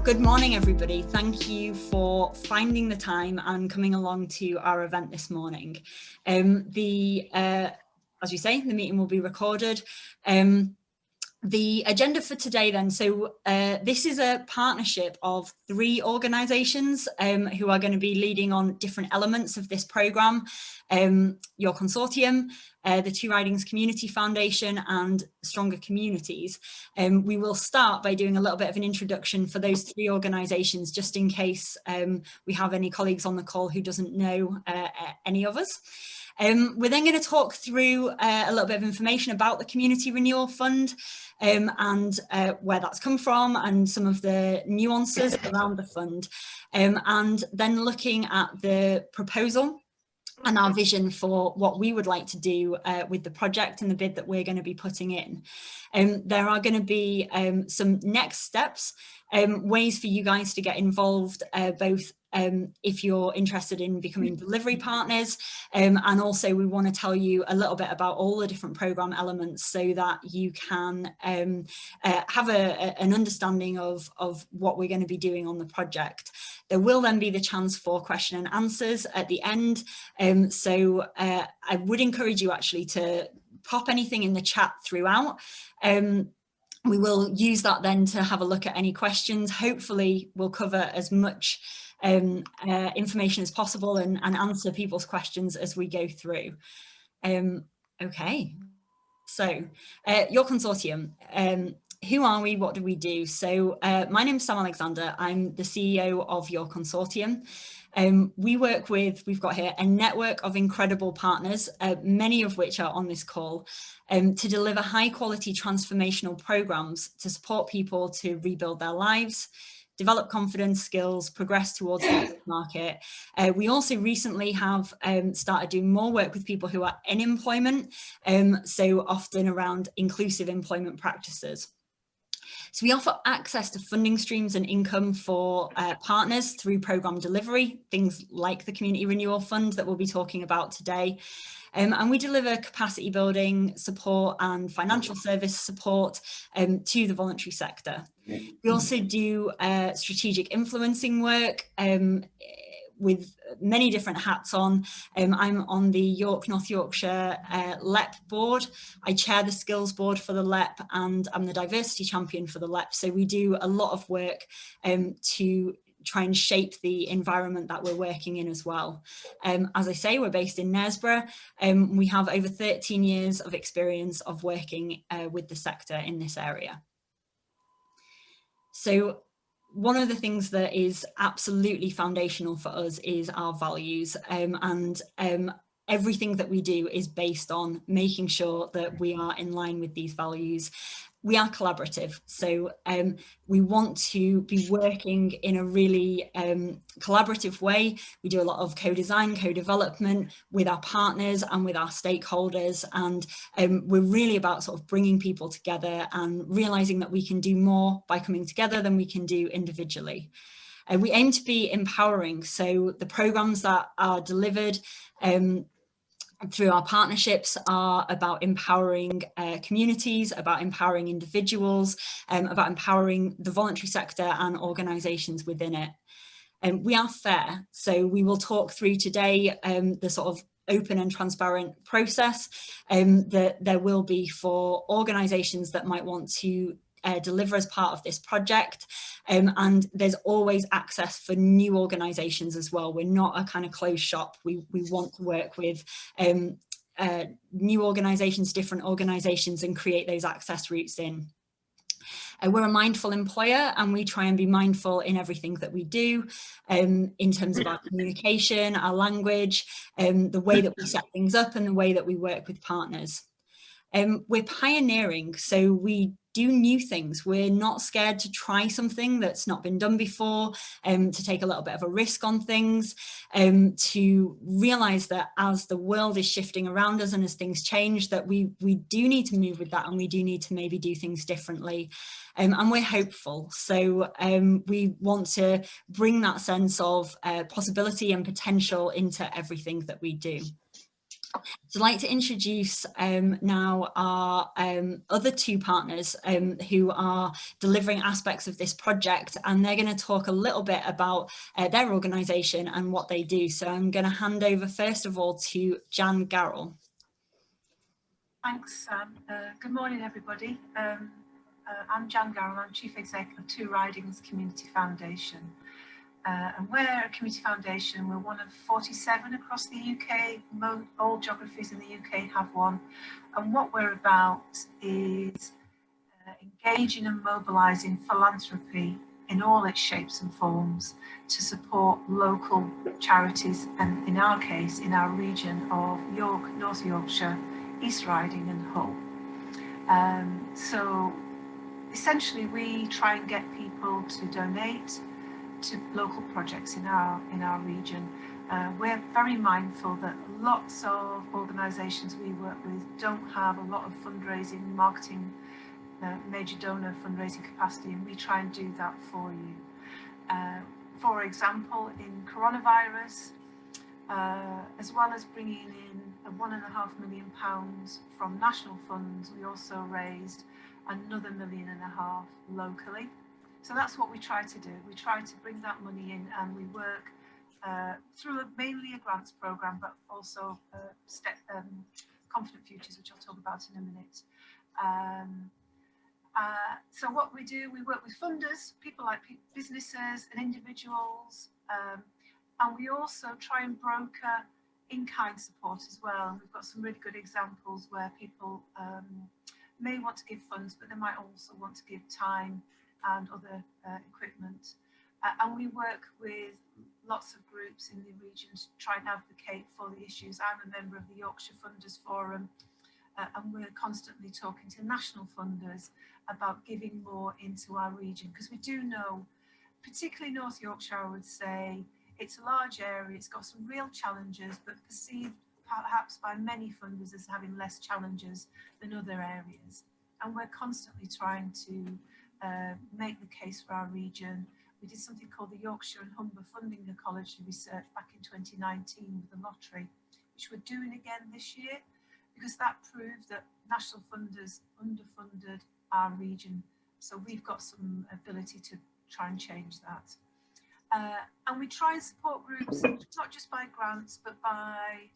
Good morning, everybody. Thank you for finding the time and coming along to our event this morning. As you say, the meeting will be recorded. The agenda for today then, so this is a partnership of 3 organisations who are going to be leading on different elements of this programme. Your consortium, the Two Ridings Community Foundation and Stronger Communities. We will start by doing a little bit of an introduction for those 3 organisations, just in case we have any colleagues on the call who doesn't know any of us. We're then going to talk through a little bit of information about the Community Renewal Fund and where that's come from and some of the nuances around the fund, and then looking at the proposal and our vision for what we would like to do with the project and the bid that we're going to be putting in. There are going to be some next steps, ways for you guys to get involved, both if you're interested in becoming delivery partners, and also we want to tell you a little bit about all the different programme elements so that you can have an understanding of what we're going to be doing on the project. There will then be the chance for question and answers at the end, so I would encourage you actually to pop anything in the chat throughout. We will use that then to have a look at any questions. Hopefully we'll cover as much information as possible and answer people's questions as we go through. Okay, so your consortium. Who are we? What do we do? So my name is Sam Alexander. I'm the CEO of your consortium. We've got here a network of incredible partners, many of which are on this call, to deliver high quality transformational programs to support people to rebuild their lives, develop confidence, skills, progress towards the market. We also recently have started doing more work with people who are in employment, so often around inclusive employment practices. So we offer access to funding streams and income for partners through programme delivery, things like the Community Renewal Fund that we'll be talking about today. And we deliver capacity building support and financial service support to the voluntary sector. We also do strategic influencing work with many different hats on. I'm on the North Yorkshire LEP board. I chair the skills board for the LEP and I'm the diversity champion for the LEP. So we do a lot of work to try and shape the environment that we're working in as well. As I say, we're based in Knaresborough. We have over 13 years of experience of working with the sector in this area. So one of the things that is absolutely foundational for us is our values, and everything that we do is based on making sure that we are in line with these values. We are collaborative, so we want to be working in a really collaborative way. We do a lot of co-design, co-development with our partners and with our stakeholders, and we're really about sort of bringing people together and realising that we can do more by coming together than we can do individually. We aim to be empowering, so the programmes that are delivered through our partnerships are about empowering communities, about empowering individuals, about empowering the voluntary sector and organisations within it. We are fair, so we will talk through today the sort of open and transparent process that there will be for organisations that might want to deliver as part of this project, and there's always access for new organisations as well. We're not a kind of closed shop. We want to work with new organisations, different organisations, and create those access routes in. We're a mindful employer and we try and be mindful in everything that we do, in terms of our communication, our language, the way that we set things up and the way that we work with partners. We're pioneering, so we do new things. We're not scared to try something that's not been done before, to take a little bit of a risk on things, to realise that as the world is shifting around us and as things change, that we do need to move with that and we do need to maybe do things differently. And we're hopeful. So we want to bring that sense of possibility and potential into everything that we do. So I'd like to introduce now our other two partners who are delivering aspects of this project, and they're going to talk a little bit about their organisation and what they do. So I'm going to hand over first of all to Jan Garrell. Thanks, Sam. Good morning, everybody. I'm Jan Garrell. I'm Chief Executive of Two Ridings Community Foundation. And we're a community foundation. We're one of 47 across the UK. All geographies in the UK have one. And what we're about is engaging and mobilising philanthropy in all its shapes and forms to support local charities, and in our case, in our region of York, North Yorkshire, East Riding and Hull. So essentially we try and get people to donate to local projects in our region. We're very mindful that lots of organisations we work with don't have a lot of fundraising, marketing, major donor fundraising capacity, and we try and do that for you. For example, in coronavirus, as well as bringing in £1.5 million from national funds, we also raised another £1.5 million locally. So that's what we try to do. We try to bring that money in, and we work through mainly a grants programme, but also Confident Futures, which I'll talk about in a minute. So what we do, we work with funders, people like businesses and individuals, and we also try and broker in-kind support as well. And we've got some really good examples where people may want to give funds, but they might also want to give time and other equipment. And we work with lots of groups in the region to try and advocate for the issues. I'm a member of the Yorkshire Funders Forum, and we're constantly talking to national funders about giving more into our region, because we do know, particularly North Yorkshire, I would say, it's a large area, it's got some real challenges, but perceived perhaps by many funders as having less challenges than other areas. And we're constantly trying to make the case for our region. We did something called the Yorkshire and Humber Funding Ecology Research back in 2019 with the lottery, which we're doing again this year, because that proved that national funders underfunded our region. So we've got some ability to try and change that. And we try and support groups, not just by grants, but by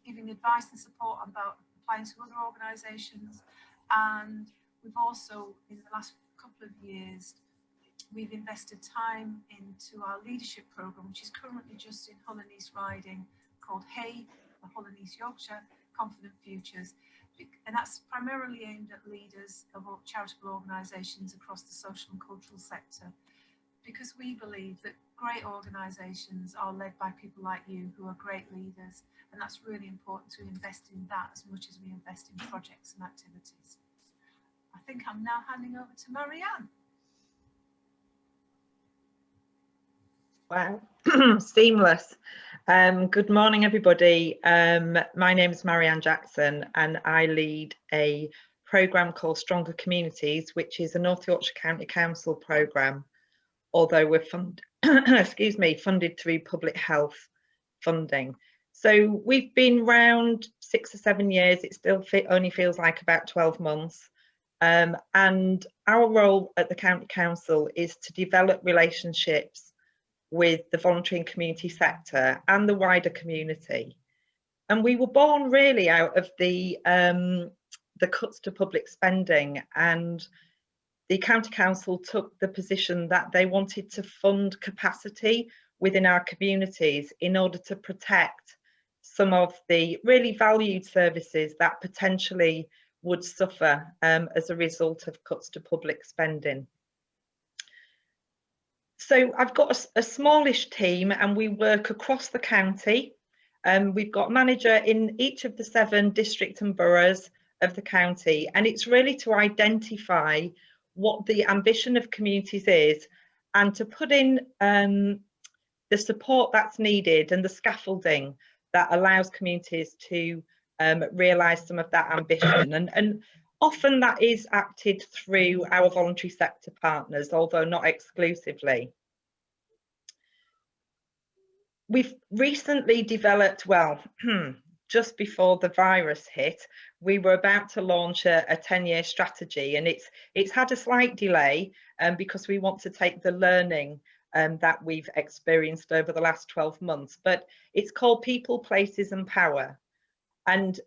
giving advice and support about applying to other organisations. And we've also, in the last couple of years, we've invested time into our leadership programme, which is currently just in Hull and East Riding, called HEY, the Hull and East Yorkshire Confident Futures. And that's primarily aimed at leaders of charitable organisations across the social and cultural sector, because we believe that great organisations are led by people like you who are great leaders, and that's really important to invest in that as much as we invest in projects and activities. I think I'm now handing over to Marianne. Wow, seamless. Good morning, everybody. My name is Marianne Jackson, and I lead a programme called Stronger Communities, which is a North Yorkshire County Council programme, although we're funded through public health funding. So we've been around 6 or 7 years. It still only feels like about 12 months. And our role at the County Council is to develop relationships with the voluntary and community sector and the wider community. And we were born really out of the cuts to public spending, and the County Council took the position that they wanted to fund capacity within our communities in order to protect some of the really valued services that potentially would suffer as a result of cuts to public spending. So I've got a smallish team, and we work across the county. We've got a manager in each of the 7 district and boroughs of the county, and it's really to identify what the ambition of communities is, and to put in the support that's needed and the scaffolding that allows communities to realise some of that ambition. And often that is acted through our voluntary sector partners, although not exclusively. We've recently developed, well, just before the virus hit, we were about to launch a 10-year strategy, and it's had a slight delay because we want to take the learning that we've experienced over the last 12 months. But it's called People, Places and Power. And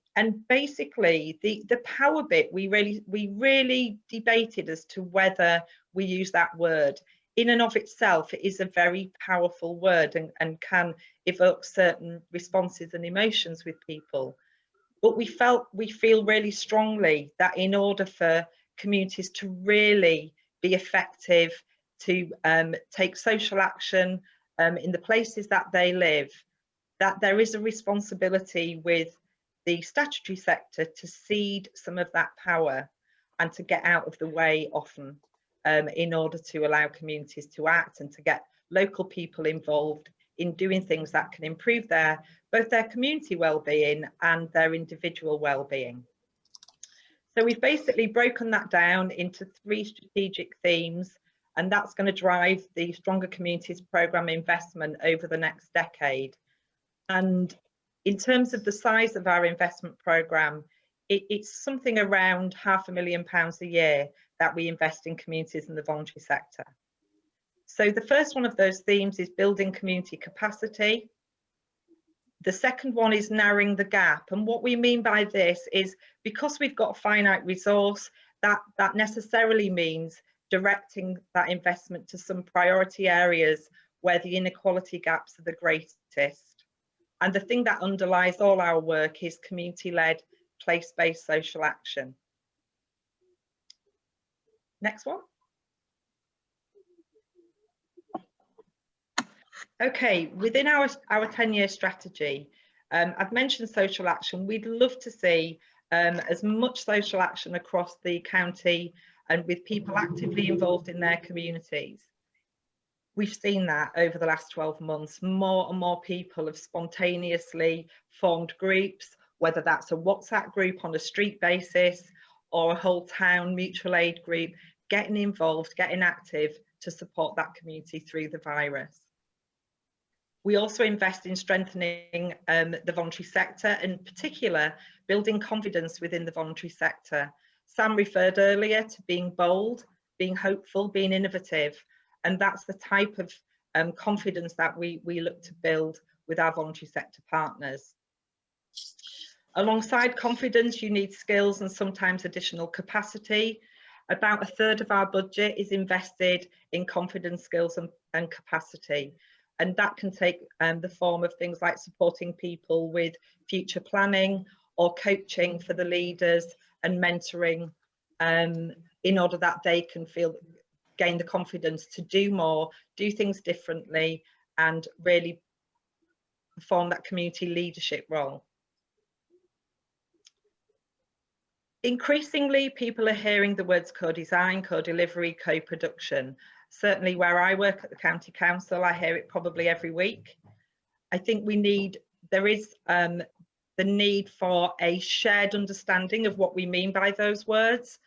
basically the power bit, we really debated as to whether we use that word. In and of itself, it is a very powerful word and can evoke certain responses and emotions with people. But we feel really strongly that in order for communities to really be effective, to take social action in the places that they live, that there is a responsibility with the statutory sector to cede some of that power and to get out of the way often in order to allow communities to act and to get local people involved in doing things that can improve both their community well-being and their individual well-being. So we've basically broken that down into 3 strategic themes, and that's going to drive the Stronger Communities programme investment over the next decade. And in terms of the size of our investment programme, it's something around £500,000 a year that we invest in communities in the voluntary sector. So the first one of those themes is building community capacity. The second one is narrowing the gap. And what we mean by this is, because we've got a finite resource, that necessarily means directing that investment to some priority areas where the inequality gaps are the greatest. And the thing that underlies all our work is community-led, place-based social action. Next one. Okay, within our 10-year strategy, I've mentioned social action. We'd love to see as much social action across the county and with people actively involved in their communities. We've seen that over the last 12 months. More and more people have spontaneously formed groups, whether that's a WhatsApp group on a street basis or a whole town mutual aid group, getting involved, getting active to support that community through the virus. We also invest in strengthening the voluntary sector, in particular, building confidence within the voluntary sector. Sam referred earlier to being bold, being hopeful, being innovative, and that's the type of confidence that we look to build with our voluntary sector partners. Alongside confidence, you need skills and sometimes additional capacity. About 1/3 of our budget is invested in confidence, skills and capacity. And that can take the form of things like supporting people with future planning or coaching for the leaders and mentoring in order that they can gain the confidence to do more, do things differently, and really perform that community leadership role. Increasingly, people are hearing the words co-design, co-delivery, co-production. Certainly where I work at the County Council, I hear it probably every week. I think there is the need for a shared understanding of what we mean by those words.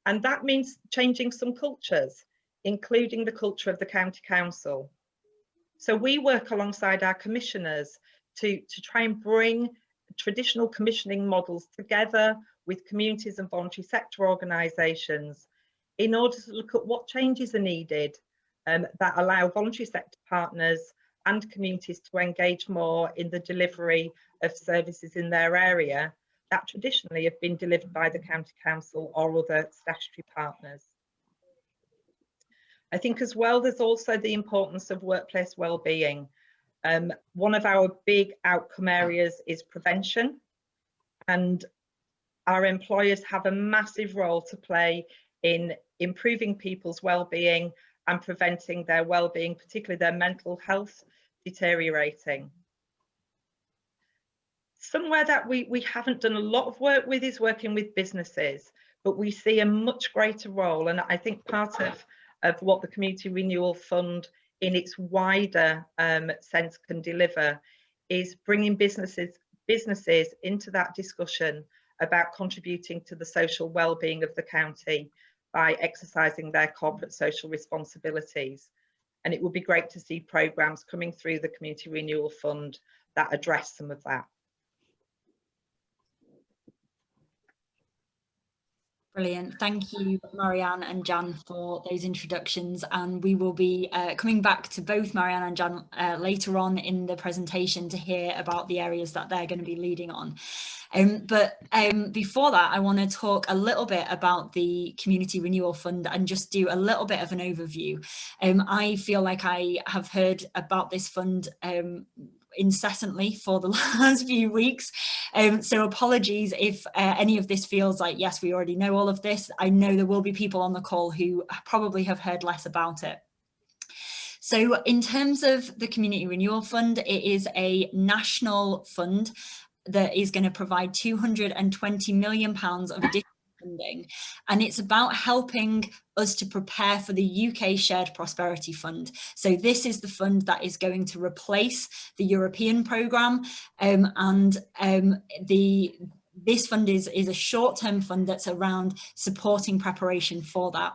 And that means changing some cultures, including the culture of the County Council. So we work alongside our commissioners to try and bring traditional commissioning models together with communities and voluntary sector organisations in order to look at what changes are needed that allow voluntary sector partners and communities to engage more in the delivery of services in their area that traditionally have been delivered by the County Council or other statutory partners. I think as well, there's also the importance of workplace wellbeing. One of our big outcome areas is prevention, and our employers have a massive role to play in improving people's well-being and preventing their well-being, particularly their mental health, deteriorating. Somewhere that we haven't done a lot of work with is working with businesses, but we see a much greater role, and I think part of what the Community Renewal Fund in its wider sense can deliver is bringing businesses into that discussion about contributing to the social well-being of the county by exercising their corporate social responsibilities. And it would be great to see programmes coming through the Community Renewal Fund that address some of that. Brilliant. Thank you, Marianne and Jan, for those introductions. And we will be coming back to both Marianne and Jan later on in the presentation to hear about the areas that they're going to be leading on. But before that, I want to talk a little bit about the Community Renewal Fund and just do a little bit of an overview. I feel like I have heard about this fund incessantly for the last few weeks, so apologies if any of this feels like, yes, we already know all of this. I know there will be people on the call who probably have heard less about it. So in terms of the Community Renewal Fund, it is a national fund that is going to provide £220 million of additional funding, and it's about helping us to prepare for the UK Shared Prosperity Fund. So this is the fund that is going to replace the European programme, this fund is a short-term fund that's around supporting preparation for that.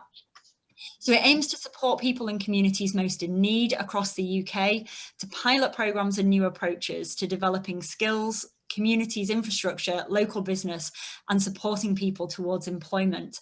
So it aims to support people and communities most in need across the UK, to pilot programmes and new approaches to developing skills, communities, infrastructure, local business, and supporting people towards employment.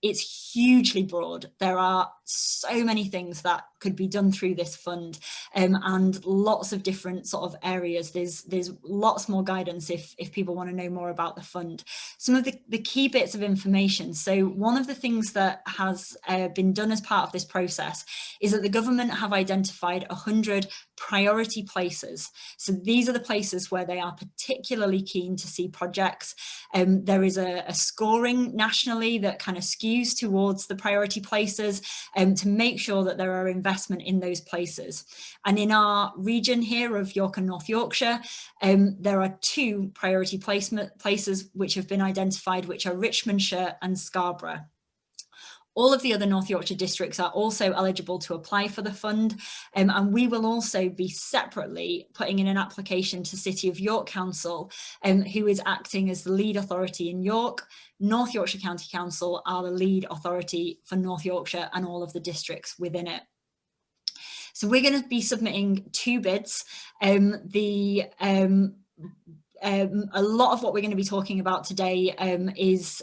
It's hugely broad. There are so many things that could be done through this fund, and lots of different sort of areas. There's lots more guidance if people want to know more about the fund. Some of the key bits of information. So one of the things that has been done as part of this process is that the government have identified 100 priority places. So these are the places where they are particularly keen to see projects. There is a scoring nationally that kind of skews towards the priority places, to make sure that there are investment in those places. And in our region here of York and North Yorkshire, there are 2 priority places which have been identified, which are Richmondshire and Scarborough. All of the other North Yorkshire districts are also eligible to apply for the fund, and we will also be separately putting in an application to City of York Council, who is acting as the lead authority in York. North Yorkshire County Council are the lead authority for North Yorkshire and all of the districts within it. So we're going to be submitting 2 bids. A lot of what we're going to be talking about today is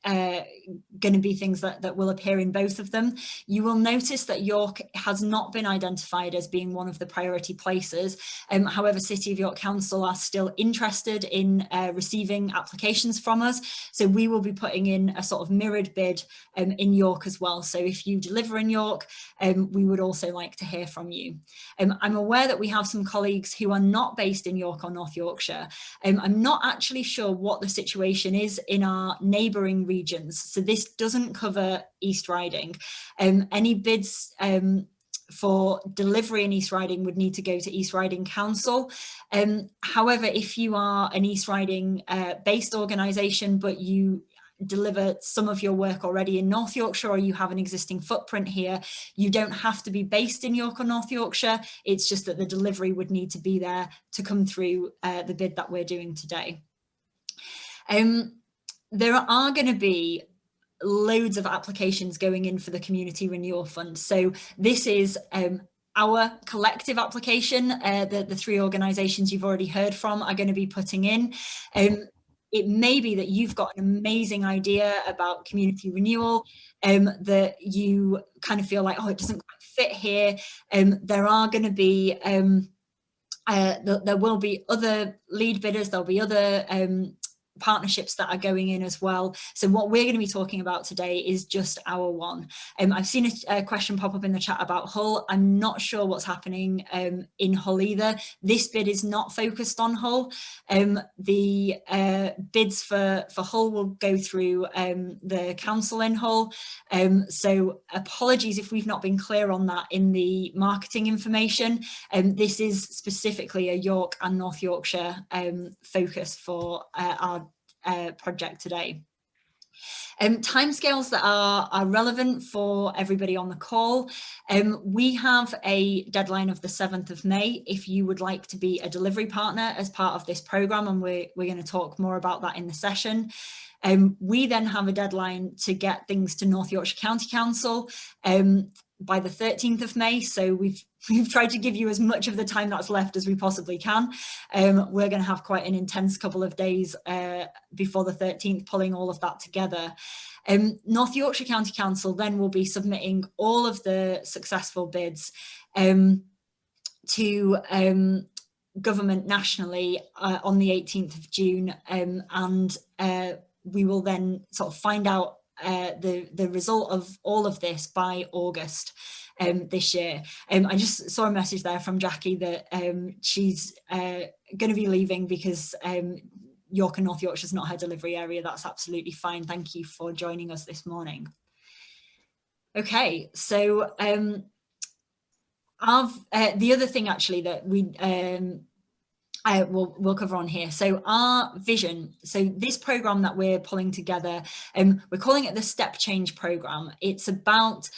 going to be things that will appear in both of them. You will notice that York has not been identified as being one of the priority places. However, City of York Council are still interested in receiving applications from us. So we will be putting in a sort of mirrored bid in York as well. So if you deliver in York, we would also like to hear from you. I'm aware that we have some colleagues who are not based in York or North Yorkshire. I'm not actually sure what the situation is in our neighbouring regions. So this doesn't cover East Riding. Any bids for delivery in East Riding would need to go to East Riding Council. However, if you are an East Riding based organisation, but you deliver some of your work already in North Yorkshire, or you have an existing footprint here, you don't have to be based in York or North Yorkshire. It's just that the delivery would need to be there to come through the bid that we're doing today. There are going to be loads of applications going in for the Community Renewal Fund. So this is our collective application. The 3 organisations you've already heard from are going to be putting in. It may be that you've got an amazing idea about community renewal, that you kind of feel like, oh, it doesn't quite fit here. There are going to be, there will be other lead bidders, there'll be other partnerships that are going in as well. So what we're going to be talking about today is just our one. I've seen a question pop up in the chat about Hull. I'm not sure what's happening in Hull either. This bid is not focused on Hull. The bids for Hull will go through the council in Hull. So apologies if we've not been clear on that in the marketing information. This is specifically a York and North Yorkshire focus for our project today. Timescales that are relevant for everybody on the call. We have a deadline of the 7th of May if you would like to be a delivery partner as part of this programme, and we're going to talk more about that in the session. We then have a deadline to get things to North Yorkshire County Council by the 13th of May. So we've tried to give you as much of the time that's left as we possibly can. We're going to have quite an intense couple of days before the 13th, pulling all of that together. North Yorkshire County Council then will be submitting all of the successful bids to government nationally on the 18th of June, and we will then sort of find out the result of all of this by August this year. I just saw a message there from Jackie that she's going to be leaving because York and North Yorkshire is not her delivery area. That's absolutely fine. Thank you for joining us this morning. Okay, so the other thing actually that we'll cover on here. So our vision, so this program that we're pulling together, we're calling it the Step Change Program. It's about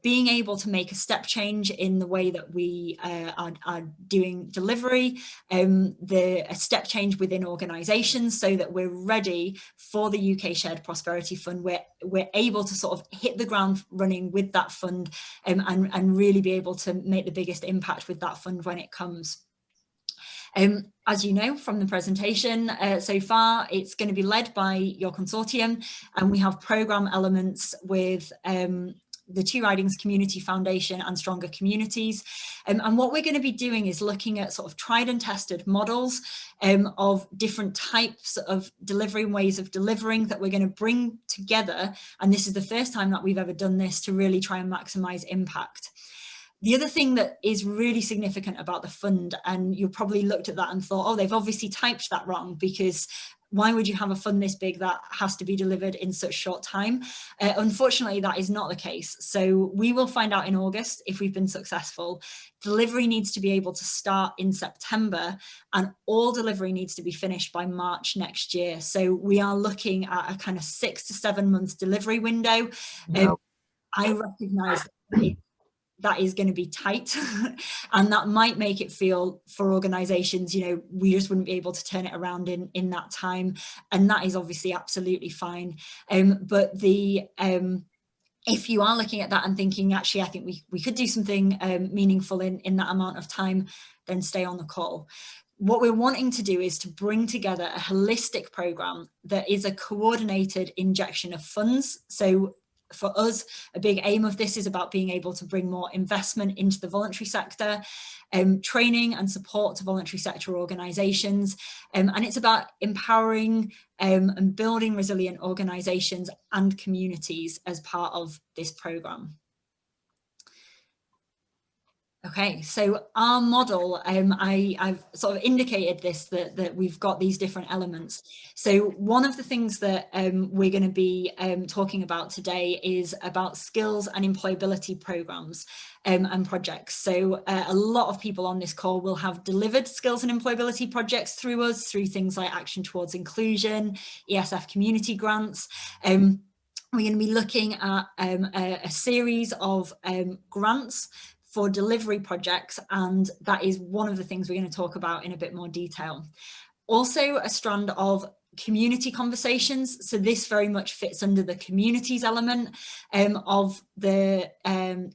being able to make a step change in the way that we are doing delivery, a step change within organisations, so that we're ready for the UK Shared Prosperity Fund. We're able to sort of hit the ground running with that fund, and really be able to make the biggest impact with that fund when it comes. As you know from the presentation so far, it's going to be led by your consortium, and we have programme elements with the two ridings, Community Foundation and Stronger Communities. And what we're going to be doing is looking at sort of tried and tested models of different types of delivery and ways of delivering that we're going to bring together. And this is the first time that we've ever done this to really try and maximise impact. The other thing that is really significant about the fund, and you probably looked at that and thought, oh, they've obviously typed that wrong, because why would you have a fund this big that has to be delivered in such short time? Unfortunately, that is not the case. So we will find out in August if we've been successful. Delivery needs to be able to start in September, and all delivery needs to be finished by March next year. So we are looking at a kind of 6 to 7 months delivery window. Wow. I recognise that is going to be tight and that might make it feel for organizations, you know, we just wouldn't be able to turn it around in that time, and that is obviously absolutely fine. But if you are looking at that and thinking, actually, I think we could do something meaningful in that amount of time, then stay on the call. What we're wanting to do is to bring together a holistic program that is a coordinated injection of funds. So for us, a big aim of this is about being able to bring more investment into the voluntary sector, training and support to voluntary sector organisations, and it's about empowering and building resilient organisations and communities as part of this programme. Okay, so our model, I've sort of indicated this, that we've got these different elements. So one of the things that we're going to be talking about today is about skills and employability programs and projects. So a lot of people on this call will have delivered skills and employability projects through us, through things like Action Towards Inclusion, ESF community grants. We're going to be looking at a series of grants for delivery projects, and that is one of the things we're going to talk about in a bit more detail. Also a strand of community conversations, so this very much fits under the communities element of the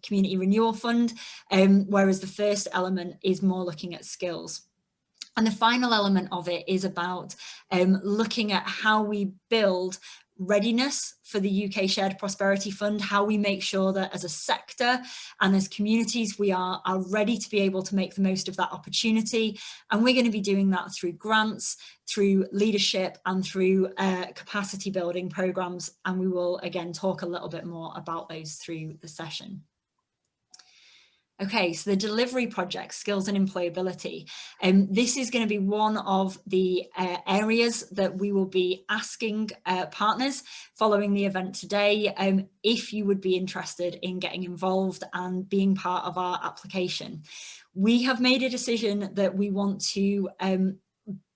Community Renewal Fund, whereas the first element is more looking at skills. And the final element of it is about looking at how we build readiness for the UK Shared Prosperity Fund, how we make sure that as a sector and as communities we are ready to be able to make the most of that opportunity. And we're going to be doing that through grants, through leadership and through capacity building programs, and we will again talk a little bit more about those through the session. Okay, so the delivery project, skills and employability. This is going to be one of the areas that we will be asking partners following the event today if you would be interested in getting involved and being part of our application. We have made a decision that we want to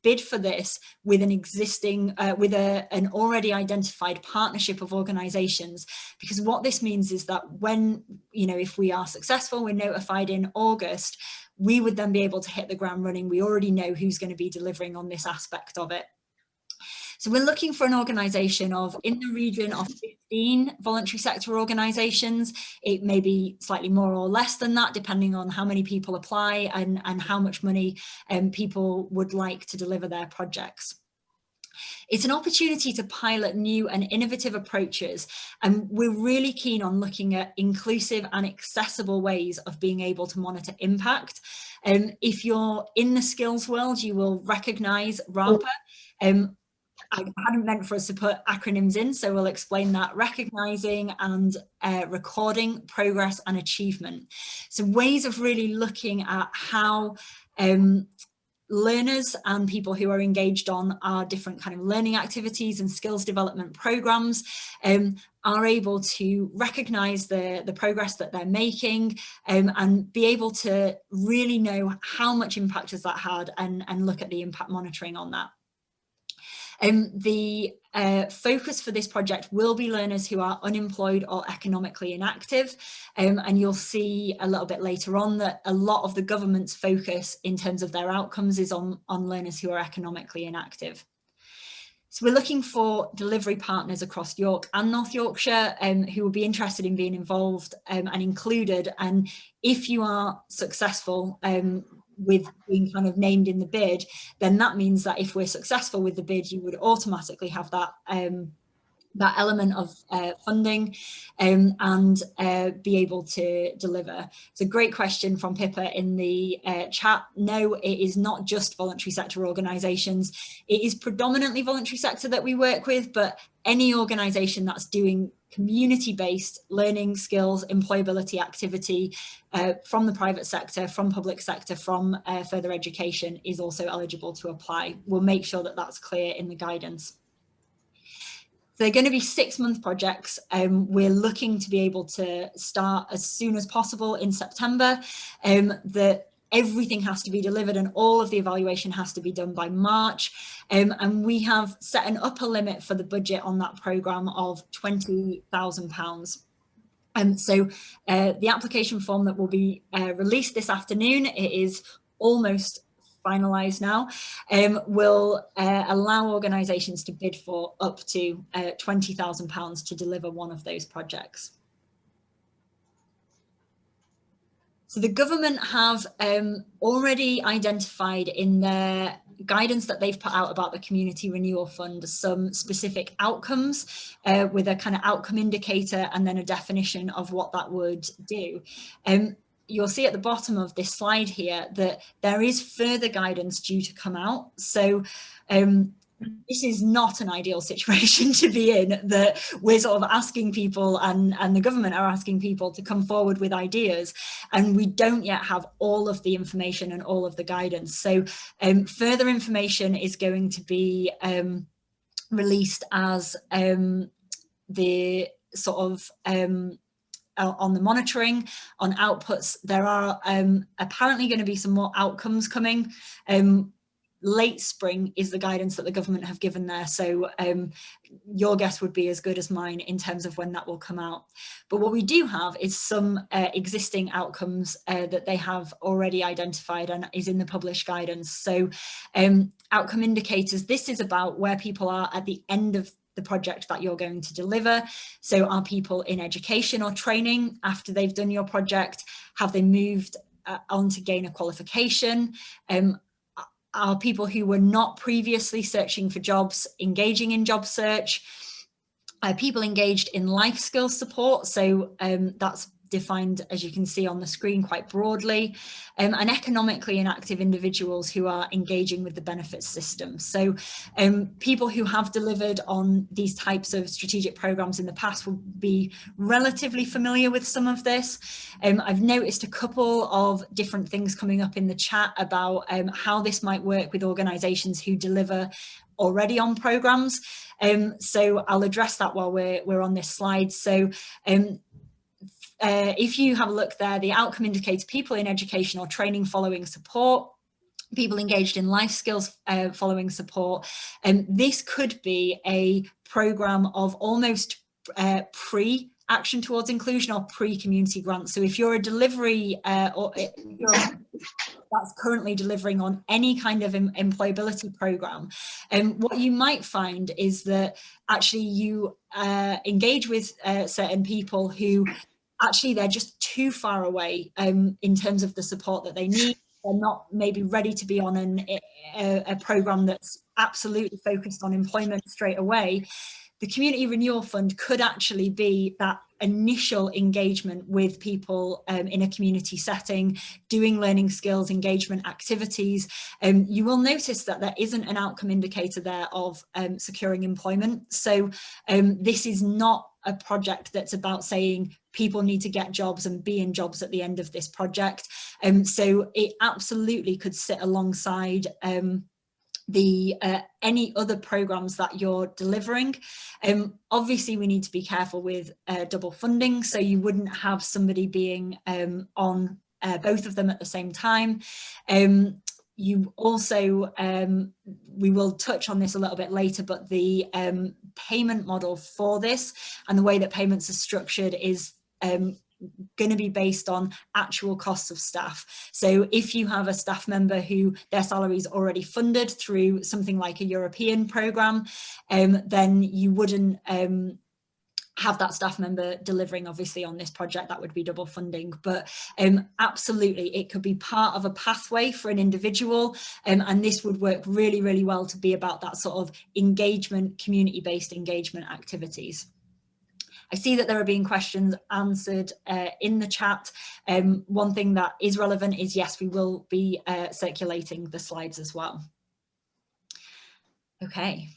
bid for this with an existing, an already identified partnership of organisations, because what this means is that when, you know, if we are successful, we're notified in August, we would then be able to hit the ground running. We already know who's going to be delivering on this aspect of it. So we're looking for an organisation of in the region of 15 voluntary sector organisations. It may be slightly more or less than that, depending on how many people apply and how much money people would like to deliver their projects. It's an opportunity to pilot new and innovative approaches, and we're really keen on looking at inclusive and accessible ways of being able to monitor impact. If you're in the skills world, you will recognise RAPA. I hadn't meant for us to put acronyms in, so we'll explain that. Recognising and recording progress and achievement. So ways of really looking at how learners and people who are engaged on our different kind of learning activities and skills development programs are able to recognise the progress that they're making and be able to really know how much impact has that had and look at the impact monitoring on that. The focus for this project will be learners who are unemployed or economically inactive, and you'll see a little bit later on that a lot of the government's focus in terms of their outcomes is on learners who are economically inactive. So we're looking for delivery partners across York and North Yorkshire who will be interested in being involved and included, and if you are successful with being kind of named in the bid, then that means that if we're successful with the bid, you would automatically have that that element of funding and be able to deliver. It's a great question from Pippa in the chat. No, it is not just voluntary sector organisations. It is predominantly voluntary sector that we work with, but any organisation that's doing community-based learning, skills, employability activity from the private sector, from public sector, from further education is also eligible to apply. We'll make sure that that's clear in the guidance. They're going to be 6-month projects. We're looking to be able to start as soon as possible in September. That everything has to be delivered and all of the evaluation has to be done by March. And we have set an upper limit for the budget on that programme of £20,000. So the application form that will be released this afternoon, it is almost finalised now, will allow organisations to bid for up to £20,000 to deliver one of those projects. So the government have already identified in their guidance that they've put out about the Community Renewal Fund some specific outcomes with a kind of outcome indicator and then a definition of what that would do. You'll see at the bottom of this slide here that there is further guidance due to come out. So this is not an ideal situation to be in, that we're sort of asking people and the government are asking people to come forward with ideas, and we don't yet have all of the information and all of the guidance. So further information is going to be released as the sort of on the monitoring, on outputs. There are apparently going to be some more outcomes coming. Late spring is the guidance that the government have given there, so your guess would be as good as mine in terms of when that will come out. But what we do have is some existing outcomes that they have already identified and is in the published guidance. So outcome indicators, this is about where people are at the end of the project that you're going to deliver. So are people in education or training after they've done your project? Have they moved on to gain a qualification? Are people who were not previously searching for jobs engaging in job search? Are people engaged in life skills support? So that's defined, as you can see on the screen, quite broadly, and economically inactive individuals who are engaging with the benefits system. So people who have delivered on these types of strategic programs in the past will be relatively familiar with some of this. I've noticed a couple of different things coming up in the chat about how this might work with organisations who deliver already on programs. So I'll address that while we're on this slide. So if you have a look there, the outcome indicates people in education or training following support, people engaged in life skills following support. This could be a programme of almost pre-action towards inclusion or pre-community grants. So if you're a delivery or that's currently delivering on any kind of employability programme, what you might find is that actually you engage with certain people who actually they're just too far away in terms of the support that they need. they're not maybe ready to be on a program that's absolutely focused on employment straight away, the Community Renewal Fund could actually be that initial engagement with people in a community setting, doing learning skills engagement activities. You will notice that there isn't an outcome indicator there of securing employment. So this is not a project that's about saying people need to get jobs and be in jobs at the end of this project. So it absolutely could sit alongside any other programs that you're delivering. Obviously we need to be careful with double funding, so you wouldn't have somebody being on both of them at the same time. You also, we will touch on this a little bit later, but the payment model for this and the way that payments are structured is going to be based on actual costs of staff. So if you have a staff member who their salary is already funded through something like a European programme, then you wouldn't have that staff member delivering obviously on this project. That would be double funding, but absolutely it could be part of a pathway for an individual, and this would work really, really well to be about that sort of engagement, community-based engagement activities. I see that there are being questions answered in the chat. One thing that is relevant is, yes, we will be circulating the slides as well. Okay.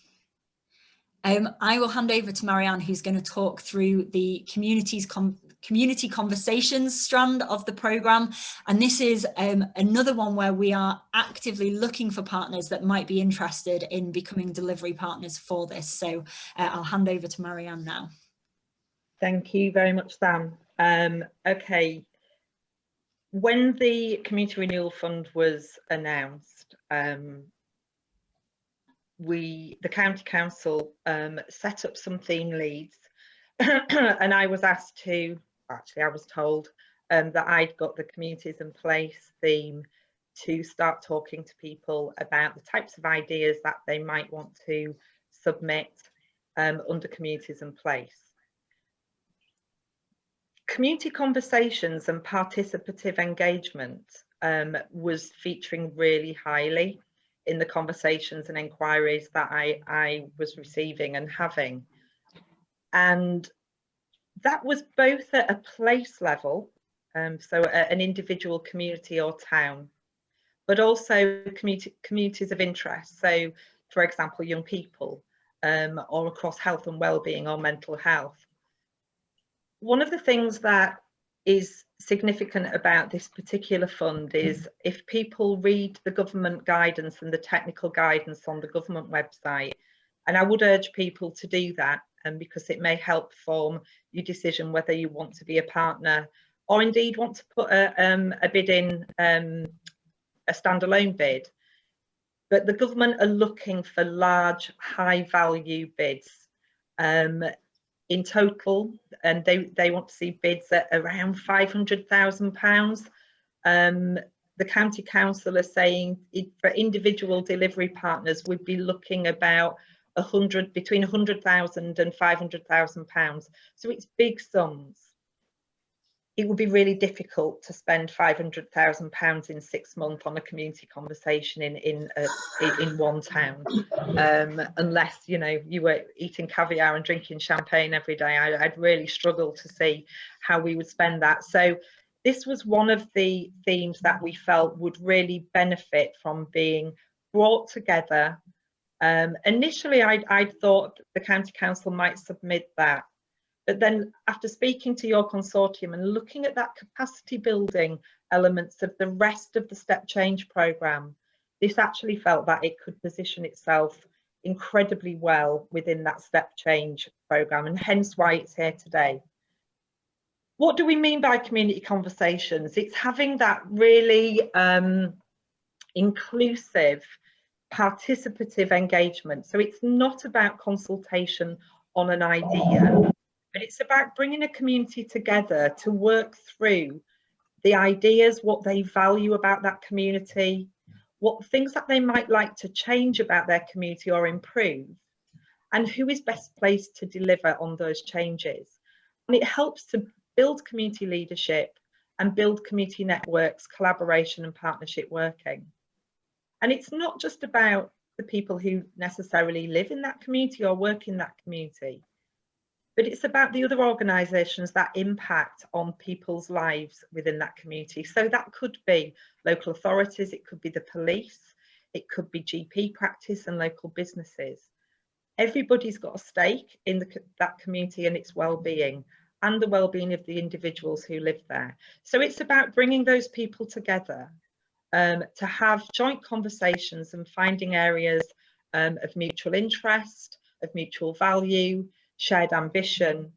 I will hand over to Marianne, who's going to talk through the community conversations strand of the programme. And this is another one where we are actively looking for partners that might be interested in becoming delivery partners for this. So I'll hand over to Marianne now. Thank you very much, Sam. Okay, when the Community Renewal Fund was announced, the County Council set up some theme leads and I was asked to, actually I was told that I'd got the Communities in Place theme to start talking to people about the types of ideas that they might want to submit under Communities in Place. Community conversations and participative engagement was featuring really highly in the conversations and inquiries that I was receiving and having. And that was both at a place level, so at an individual community or town, but also communities of interest. So, for example, young people, or across health and well-being or mental health. One of the things that is significant about this particular fund is if people read the government guidance and the technical guidance on the government website, and I would urge people to do that, because it may help form your decision whether you want to be a partner or indeed want to put a bid in, a standalone bid. But the government are looking for large, high value bids. In total, and they want to see bids at around £500,000. The County Council are saying for individual delivery partners we'd be looking about between £100,000 and £500,000. So it's big sums. It would be really difficult to spend £500,000 in 6 months on a community conversation in one town, unless you were eating caviar and drinking champagne every day. I'd really struggle to see how we would spend that. So this was one of the themes that we felt would really benefit from being brought together. Initially, I thought the County Council might submit that. But then after speaking to your consortium and looking at that capacity building elements of the rest of the Step Change programme, this actually felt that it could position itself incredibly well within that Step Change programme, and hence why it's here today. What do we mean by community conversations? It's having that really inclusive, participative engagement. So it's not about consultation on an idea, but it's about bringing a community together to work through the ideas, what they value about that community, what things that they might like to change about their community or improve, and who is best placed to deliver on those changes. And it helps to build community leadership and build community networks, collaboration and partnership working. And it's not just about the people who necessarily live in that community or work in that community, but it's about the other organisations that impact on people's lives within that community. So that could be local authorities, it could be the police, it could be GP practice and local businesses. Everybody's got a stake in that community and its well-being, and the well-being of the individuals who live there. So it's about bringing those people together to have joint conversations and finding areas of mutual interest, of mutual value, shared ambition,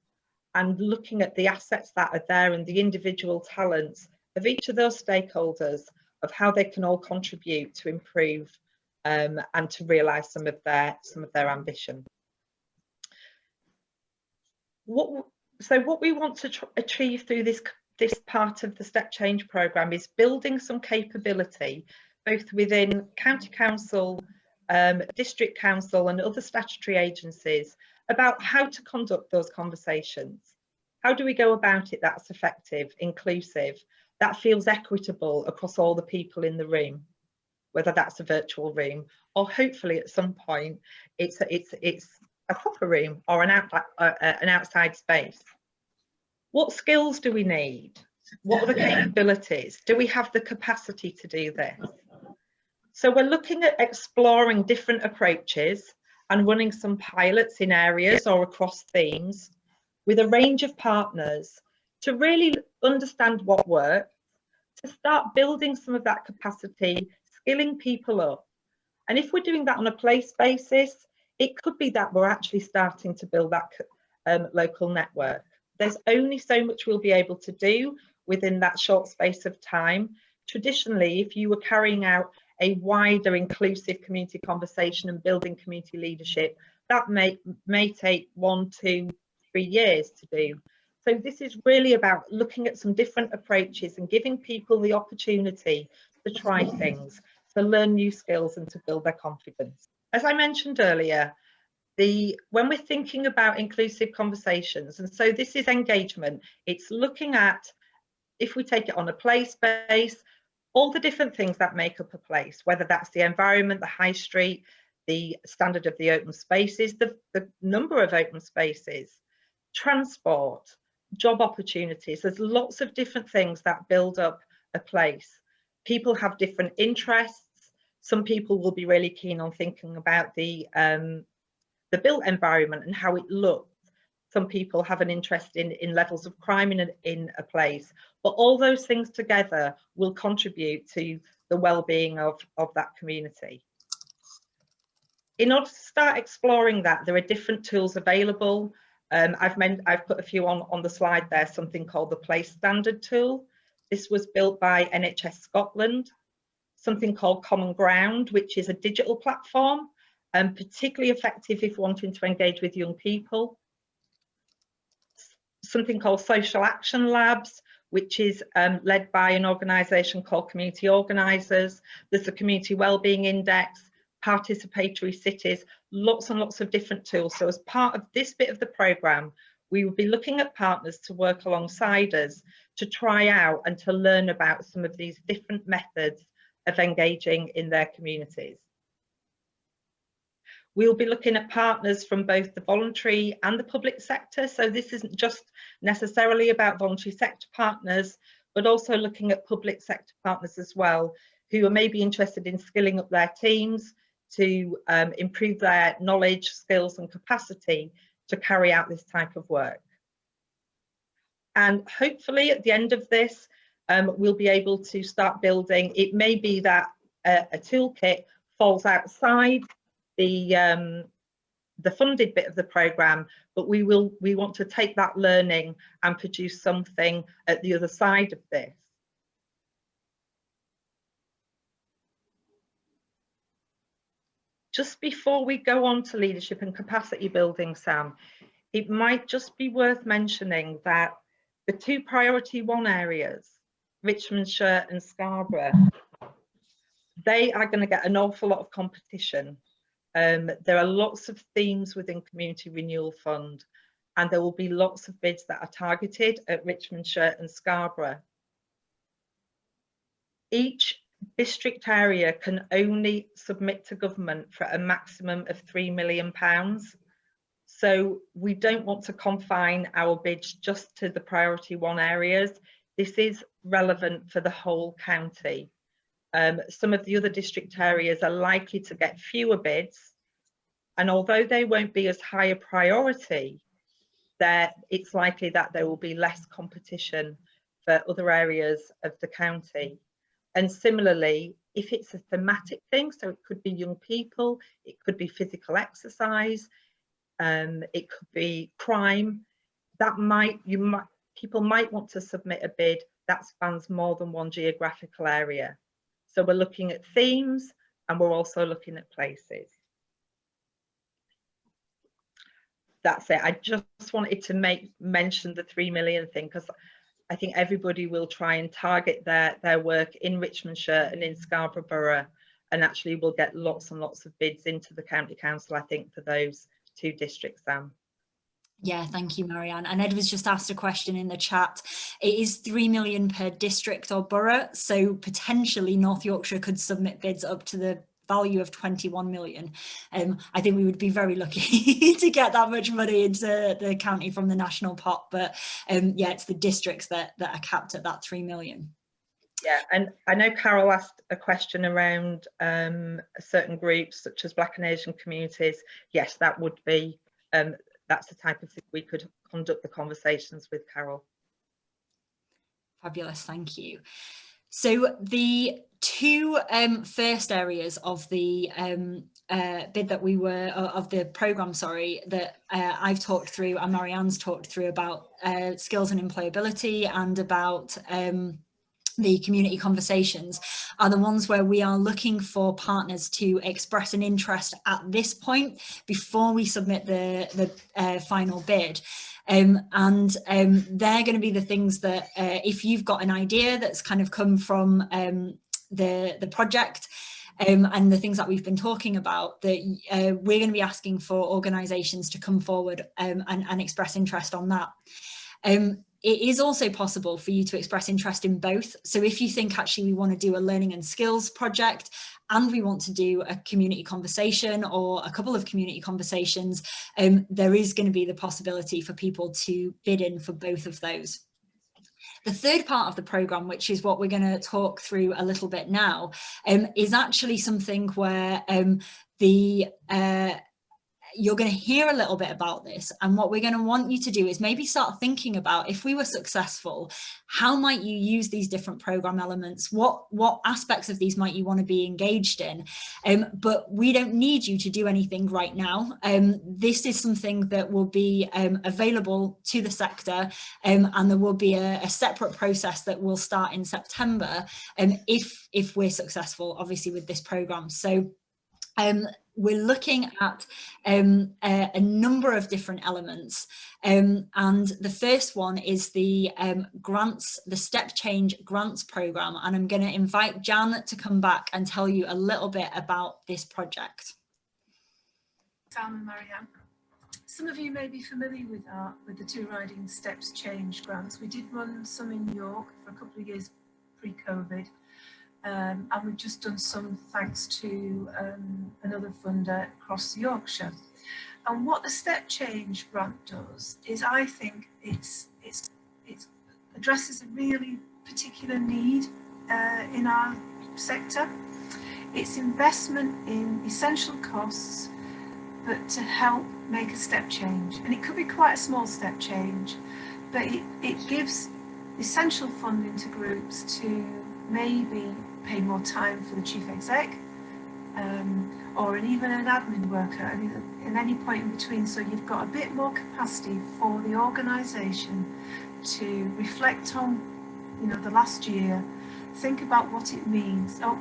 and looking at the assets that are there and the individual talents of each of those stakeholders, of how they can all contribute to improve and to realise some of their ambition. What we want to achieve through this part of the Step Change programme is building some capability both within County Council, District Council and other statutory agencies about how to conduct those conversations. How do we go about it that's effective, inclusive, that feels equitable across all the people in the room, whether that's a virtual room or hopefully at some point it's a proper room or an outside space. What skills do we need? What are the capabilities? Do we have the capacity to do this? So we're looking at exploring different approaches and running some pilots in areas or across themes with a range of partners to really understand what works, to start building some of that capacity, skilling people up. And if we're doing that on a place basis, it could be that we're actually starting to build that local network. There's only so much we'll be able to do within that short space of time. Traditionally, if you were carrying out a wider inclusive community conversation and building community leadership, that may take 1, 2, 3 years to do. So this is really about looking at some different approaches and giving people the opportunity to try things, to learn new skills and to build their confidence. As I mentioned earlier, when we're thinking about inclusive conversations, and so this is engagement, it's looking at, if we take it on a place base, all the different things that make up a place, whether that's the environment, the high street, the standard of the open spaces, the number of open spaces, transport, job opportunities. There's lots of different things that build up a place. People have different interests. Some people will be really keen on thinking about the built environment and how it looks. Some people have an interest in levels of crime in a place, but all those things together will contribute to the well-being of that community. In order to start exploring that, there are different tools available. I've put a few on the slide there, something called the Place Standard tool. This was built by NHS Scotland. Something called Common Ground, which is a digital platform, and particularly effective if wanting to engage with young people. Something called Social Action Labs, which is led by an organisation called Community Organisers. There's the Community Wellbeing Index, Participatory Cities, lots and lots of different tools. So as part of this bit of the programme, we will be looking at partners to work alongside us to try out and to learn about some of these different methods of engaging in their communities. We'll be looking at partners from both the voluntary and the public sector. So this isn't just necessarily about voluntary sector partners, but also looking at public sector partners as well, who are maybe interested in skilling up their teams to improve their knowledge, skills and capacity to carry out this type of work. And hopefully at the end of this, we'll be able to start building. It may be that a toolkit falls outside the funded bit of the programme, but we want to take that learning and produce something at the other side of this. Just before we go on to leadership and capacity building, Sam, it might just be worth mentioning that the 2 priority 1 areas, Richmondshire and Scarborough, they are going to get an awful lot of competition. There are lots of themes within Community Renewal Fund, and there will be lots of bids that are targeted at Richmondshire and Scarborough. each district area can only submit to government for a maximum of £3 million. So we don't want to confine our bids just to the priority 1 areas. This is relevant for the whole county. Some of the other district areas are likely to get fewer bids, and although they won't be as high a priority, it's likely that there will be less competition for other areas of the county. And similarly, if it's a thematic thing, so it could be young people, it could be physical exercise, it could be crime, people might want to submit a bid that spans more than 1 geographical area. So we're looking at themes, and we're also looking at places. That's it. I just wanted to mention the 3 million thing, because I think everybody will try and target their work in Richmondshire and in Scarborough Borough, and actually will get lots and lots of bids into the County Council, I think, for those 2 districts, Sam. Yeah, thank you, Marianne. And Ed was just asked a question in the chat. It is 3 million per district or borough, so potentially North Yorkshire could submit bids up to the value of 21 million. I think we would be very lucky to get that much money into the county from the national pot, but yeah, it's the districts that are capped at that 3 million. Yeah, and I know Carol asked a question around certain groups such as Black and Asian communities. Yes, that would be that's the type of thing we could conduct the conversations with, Carol. Fabulous, thank you. So the 2 first areas of the bid that we were, of the programme, sorry, that I've talked through and Marianne's talked through about skills and employability and about the community conversations, are the ones where we are looking for partners to express an interest at this point before we submit the final bid. And they're going to be the things that if you've got an idea that's kind of come from the project and the things that we've been talking about, that we're going to be asking for organisations to come forward and express interest on that. It is also possible for you to express interest in both. So if you think actually we want to do a learning and skills project and we want to do a community conversation or a couple of community conversations, there is going to be the possibility for people to bid in for both of those. The third part of the programme, which is what we're going to talk through a little bit now, is actually something where you're going to hear a little bit about this, and what we're going to want you to do is maybe start thinking about, if we were successful, how might you use these different programme elements, what aspects of these might you want to be engaged in, but we don't need you to do anything right now. This is something that will be available to the sector, and there will be a separate process that will start in September if we're successful, obviously, with this programme. So we're looking at a number of different elements, and the first one is the grants, the Step Change Grants Programme, and I'm going to invite Jan to come back and tell you a little bit about this project. Sam and Marianne, some of you may be familiar with the 2 riding Steps Change grants. We did run some in York for a couple of years pre-COVID. And we've just done some thanks to another funder across Yorkshire. And what the Step Change grant does is, I think it addresses a really particular need in our sector. It's investment in essential costs, but to help make a step change. And it could be quite a small step change, but it gives essential funding to groups to maybe pay more time for the chief exec, or even an admin worker, and any point in between, so you've got a bit more capacity for the organisation to reflect on, the last year, think about what it means. Oh,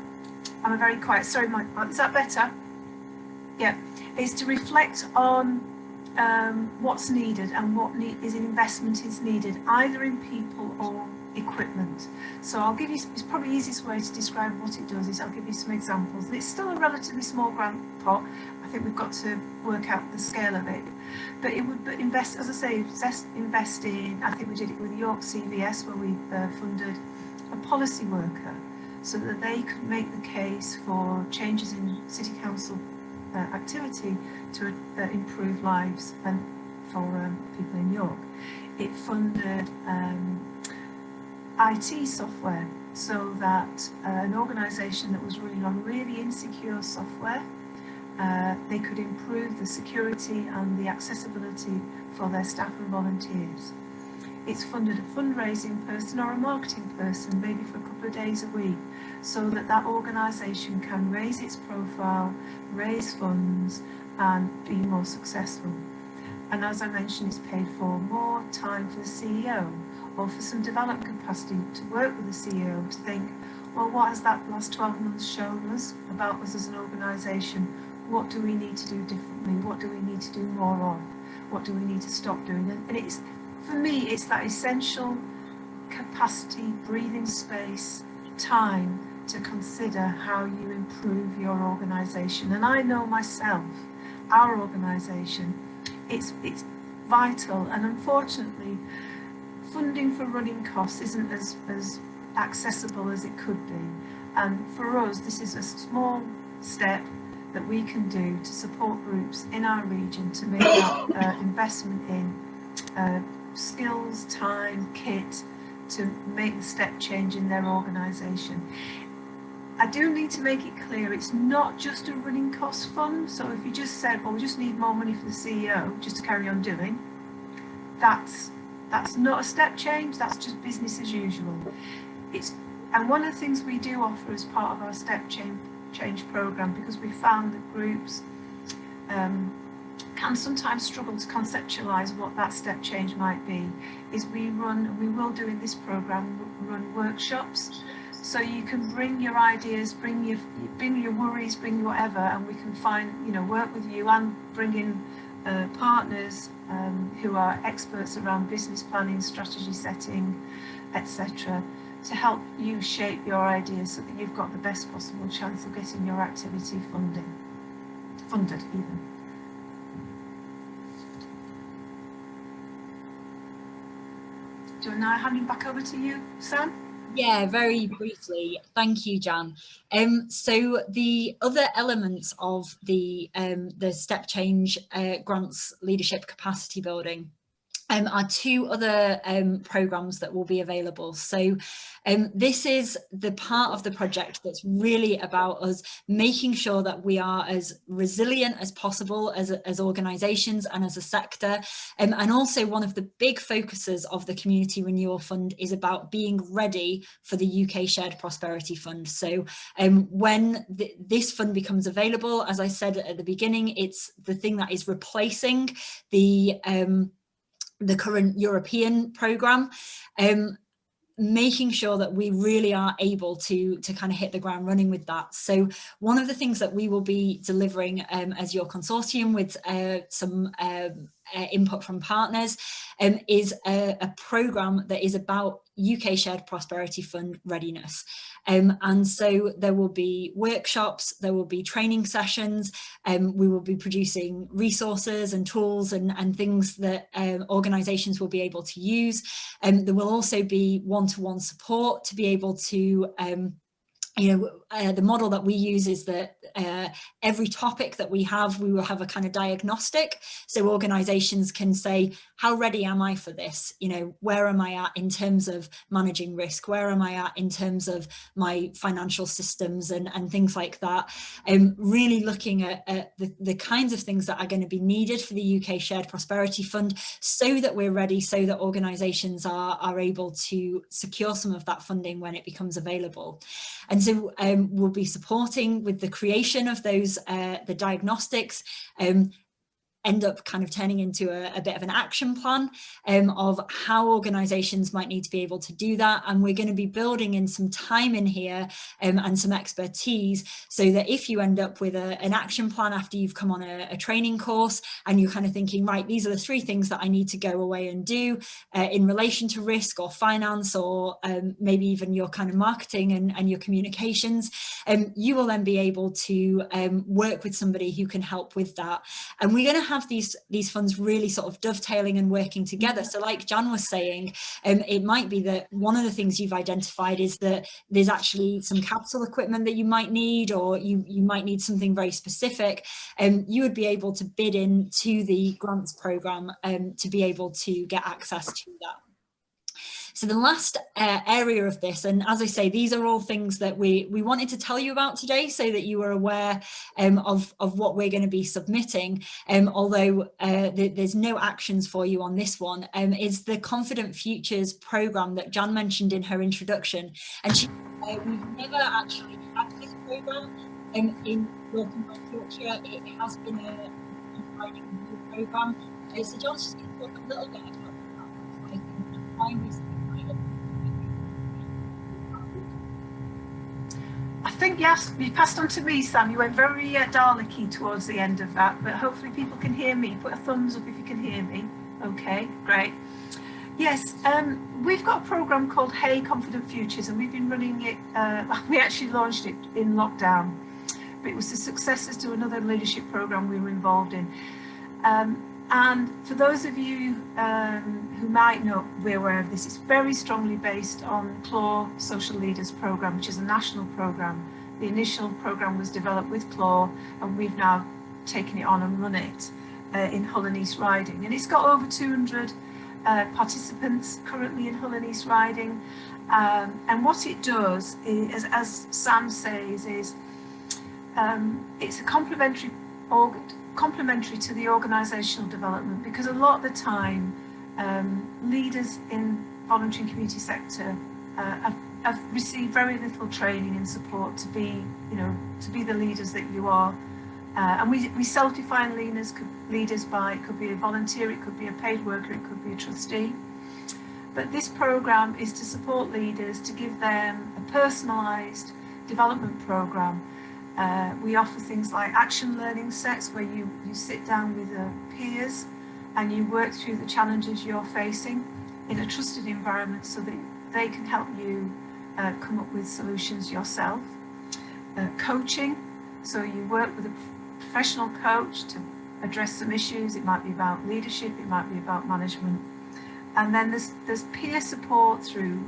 I'm very quiet, sorry, is that better? Yeah, is to reflect on what's needed and what investment is needed, either in people or equipment. So I'll give you, it's probably the easiest way to describe what it does is I'll give you some examples. It's still a relatively small grant pot. I think we've got to work out the scale of it, but it would invest, as I say, invest in, I think we did it with York CVS, where we funded a policy worker so that they could make the case for changes in City Council activity to improve lives and for people in York. It funded IT software, so that an organisation that was running on really insecure software, they could improve the security and the accessibility for their staff and volunteers. It's funded a fundraising person or a marketing person, maybe for a couple of days a week, so that that organisation can raise its profile, raise funds and be more successful. And as I mentioned, it's paid for more time for the CEO, or for some development capacity to work with the CEO to think, well, what has that last 12 months shown us about us as an organisation? What do we need to do differently? What do we need to do more of? What do we need to stop doing? And it's, for me, it's that essential capacity, breathing space, time to consider how you improve your organisation. And I know myself, our organisation, it's vital, and unfortunately, funding for running costs isn't as accessible as it could be. And for us, this is a small step that we can do to support groups in our region to make that investment in skills, time, kit, to make the step change in their organisation. I do need to make it clear, it's not just a running cost fund. So if you just said, well, we just need more money for the CEO just to carry on doing, that's not a step change, that's just business as usual. And one of the things we do offer as part of our step change programme, because we found that groups can sometimes struggle to conceptualise what that step change might be, is we will do in this programme, run workshops. So you can bring your ideas, bring your worries, bring whatever, and we can work with you and bring in partners who are experts around business planning, strategy setting, etc., to help you shape your ideas so that you've got the best possible chance of getting your activity funded even. Do I now hand back over to you, Sam? Yeah, very briefly. Thank you, Jan. So the other elements of the step change grants leadership capacity building are two other programmes that will be available. So this is the part of the project that's really about us making sure that we are as resilient as possible as organisations and as a sector. And also one of the big focuses of the Community Renewal Fund is about being ready for the UK Shared Prosperity Fund. So when this fund becomes available, as I said at the beginning, it's the thing that is replacing the current European programme, making sure that we really are able to kind of hit the ground running with that. So one of the things that we will be delivering as your consortium with some input from partners is a programme that is about UK Shared Prosperity Fund readiness. And so there will be workshops, there will be training sessions, we will be producing resources and tools and things that organisations will be able to use. There will also be one-to-one support to be able to the model that we use is that every topic that we will have a kind of diagnostic, so organisations can say, how ready am I for this? Where am I at in terms of managing risk? Where am I at in terms of my financial systems and things like that? Really looking at the kinds of things that are going to be needed for the UK Shared Prosperity Fund, so that we're ready, so that organisations are able to secure some of that funding when it becomes available. And so we'll be supporting with the creation of those, the diagnostics, end up kind of turning into a bit of an action plan of how organisations might need to be able to do that. And we're going to be building in some time in here and some expertise, so that if you end up with an action plan after you've come on a training course and you're kind of thinking, right, these are the 3 things that I need to go away and do in relation to risk or finance, or maybe even your kind of marketing and your communications, you will then be able to work with somebody who can help with that. And we're going to have these funds really sort of dovetailing and working together. So like Jan was saying, it might be that one of the things you've identified is that there's actually some capital equipment that you might need, or you might need something very specific, and you would be able to bid into the grants program to be able to get access to that. So the last area of this, and as I say, these are all things that we wanted to tell you about today so that you are aware of what we're going to be submitting, although there's no actions for you on this one, is the Confident Futures programme that Jan mentioned in her introduction. And we've never actually had this programme in North Yorkshire. It has been a riding programme. So Jan's just going to talk a little bit about that and why we. I think yes, you passed on to me, Sam. You went very Dalek-y towards the end of that, but hopefully people can hear me. Put a thumbs up if you can hear me. Okay, great. Yes, we've got a programme called Hey Confident Futures, and we've been running it, we actually launched it in lockdown, but it was the successors to another leadership programme we were involved in. And for those of you who might not be aware of this, it's very strongly based on CLAW Social Leaders Programme, which is a national programme. The initial programme was developed with CLAW, and we've now taken it on and run it in Hull and East Riding. And it's got over 200 participants currently in Hull and East Riding. And what it does is, as Sam says, is it's a complementary to the organisational development, because a lot of the time leaders in voluntary and community sector have received very little training and support to be the leaders that you are, and we self-define leaders by, it could be a volunteer, it could be a paid worker, it could be a trustee. But this programme is to support leaders, to give them a personalised development programme. We offer things like action learning sets where you sit down with peers and you work through the challenges you're facing in a trusted environment so that they can help you come up with solutions yourself. Coaching, so you work with a professional coach to address some issues. It might be about leadership, it might be about management. And then there's peer support through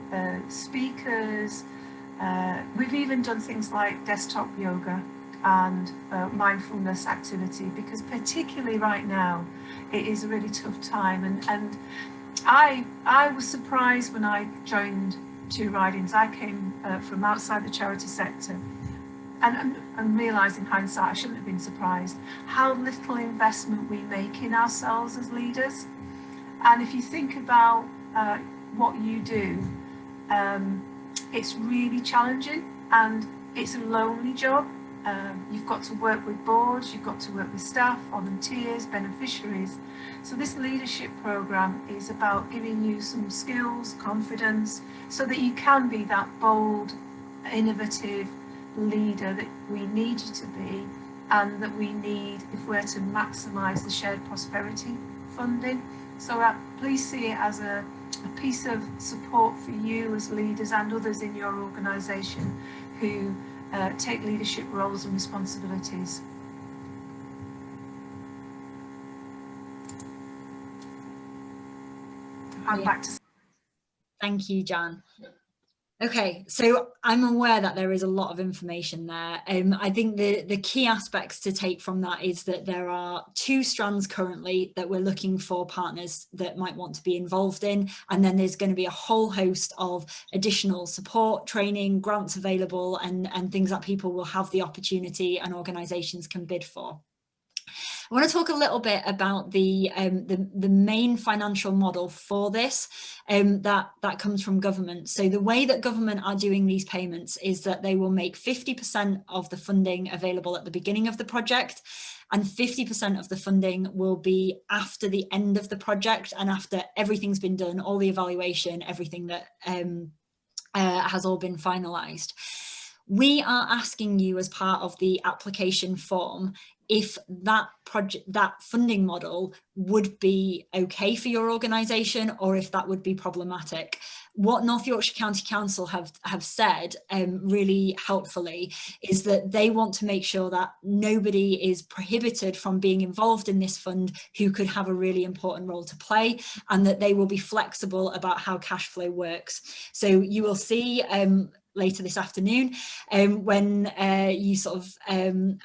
speakers. We've even done things like desktop yoga and mindfulness activity, because particularly right now it is a really tough time, and I was surprised when I joined Two Ridings. I came from outside the charity sector, and realised in hindsight I shouldn't have been surprised how little investment we make in ourselves as leaders. And if you think about what you do, it's really challenging and it's a lonely job. You've got to work with boards, you've got to work with staff, volunteers, beneficiaries. So this leadership programme is about giving you some skills, confidence, so that you can be that bold, innovative leader that we need you to be, and that we need if we're to maximise the shared prosperity funding. So please see it as a piece of support for you as leaders and others in your organisation who take leadership roles and responsibilities. Hand back to. Thank you, Jan. Okay, so I'm aware that there is a lot of information there. I think the key aspects to take from that is that there are 2 strands currently that we're looking for partners that might want to be involved in, and then there's going to be a whole host of additional support, training, grants available, and things that people will have the opportunity and organisations can bid for. I want to talk a little bit about the main financial model for this that comes from government. So the way that government are doing these payments is that they will make 50% of the funding available at the beginning of the project, and 50% of the funding will be after the end of the project and after everything's been done, all the evaluation, everything that has all been finalised. We are asking you as part of the application form if that funding model would be okay for your organisation, or if that would be problematic. what North Yorkshire County Council have said really helpfully is that they want to make sure that nobody is prohibited from being involved in this fund who could have a really important role to play, and that they will be flexible about how cash flow works. So you will see later this afternoon when you sort of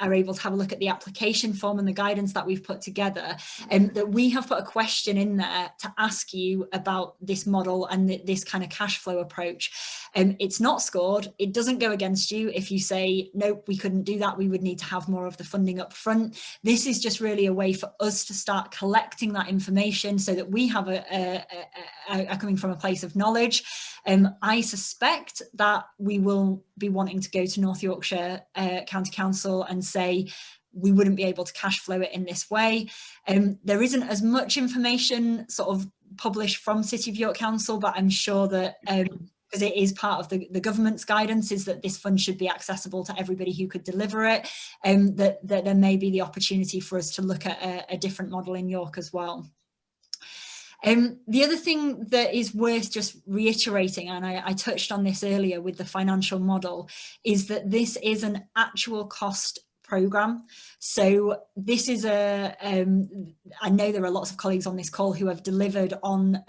are able to have a look at the application form and the guidance that we've put together, that we have put a question in there to ask you about this model and this kind of cash flow approach. It's not scored. It doesn't go against you if you say, nope, we couldn't do that. We would need to have more of the funding up front. This is just really a way for us to start collecting that information so that we have a coming from a place of knowledge. I suspect that we will be wanting to go to North Yorkshire County Council and say, we wouldn't be able to cash flow it in this way. There isn't as much information sort of published from City of York Council, but I'm sure that because it is part of the government's guidance, is that this fund should be accessible to everybody who could deliver it, that there may be the opportunity for us to look at a different model in York as well. The other thing that is worth just reiterating, and I touched on this earlier with the financial model, is that this is an actual cost programme. So this is I know there are lots of colleagues on this call who have delivered on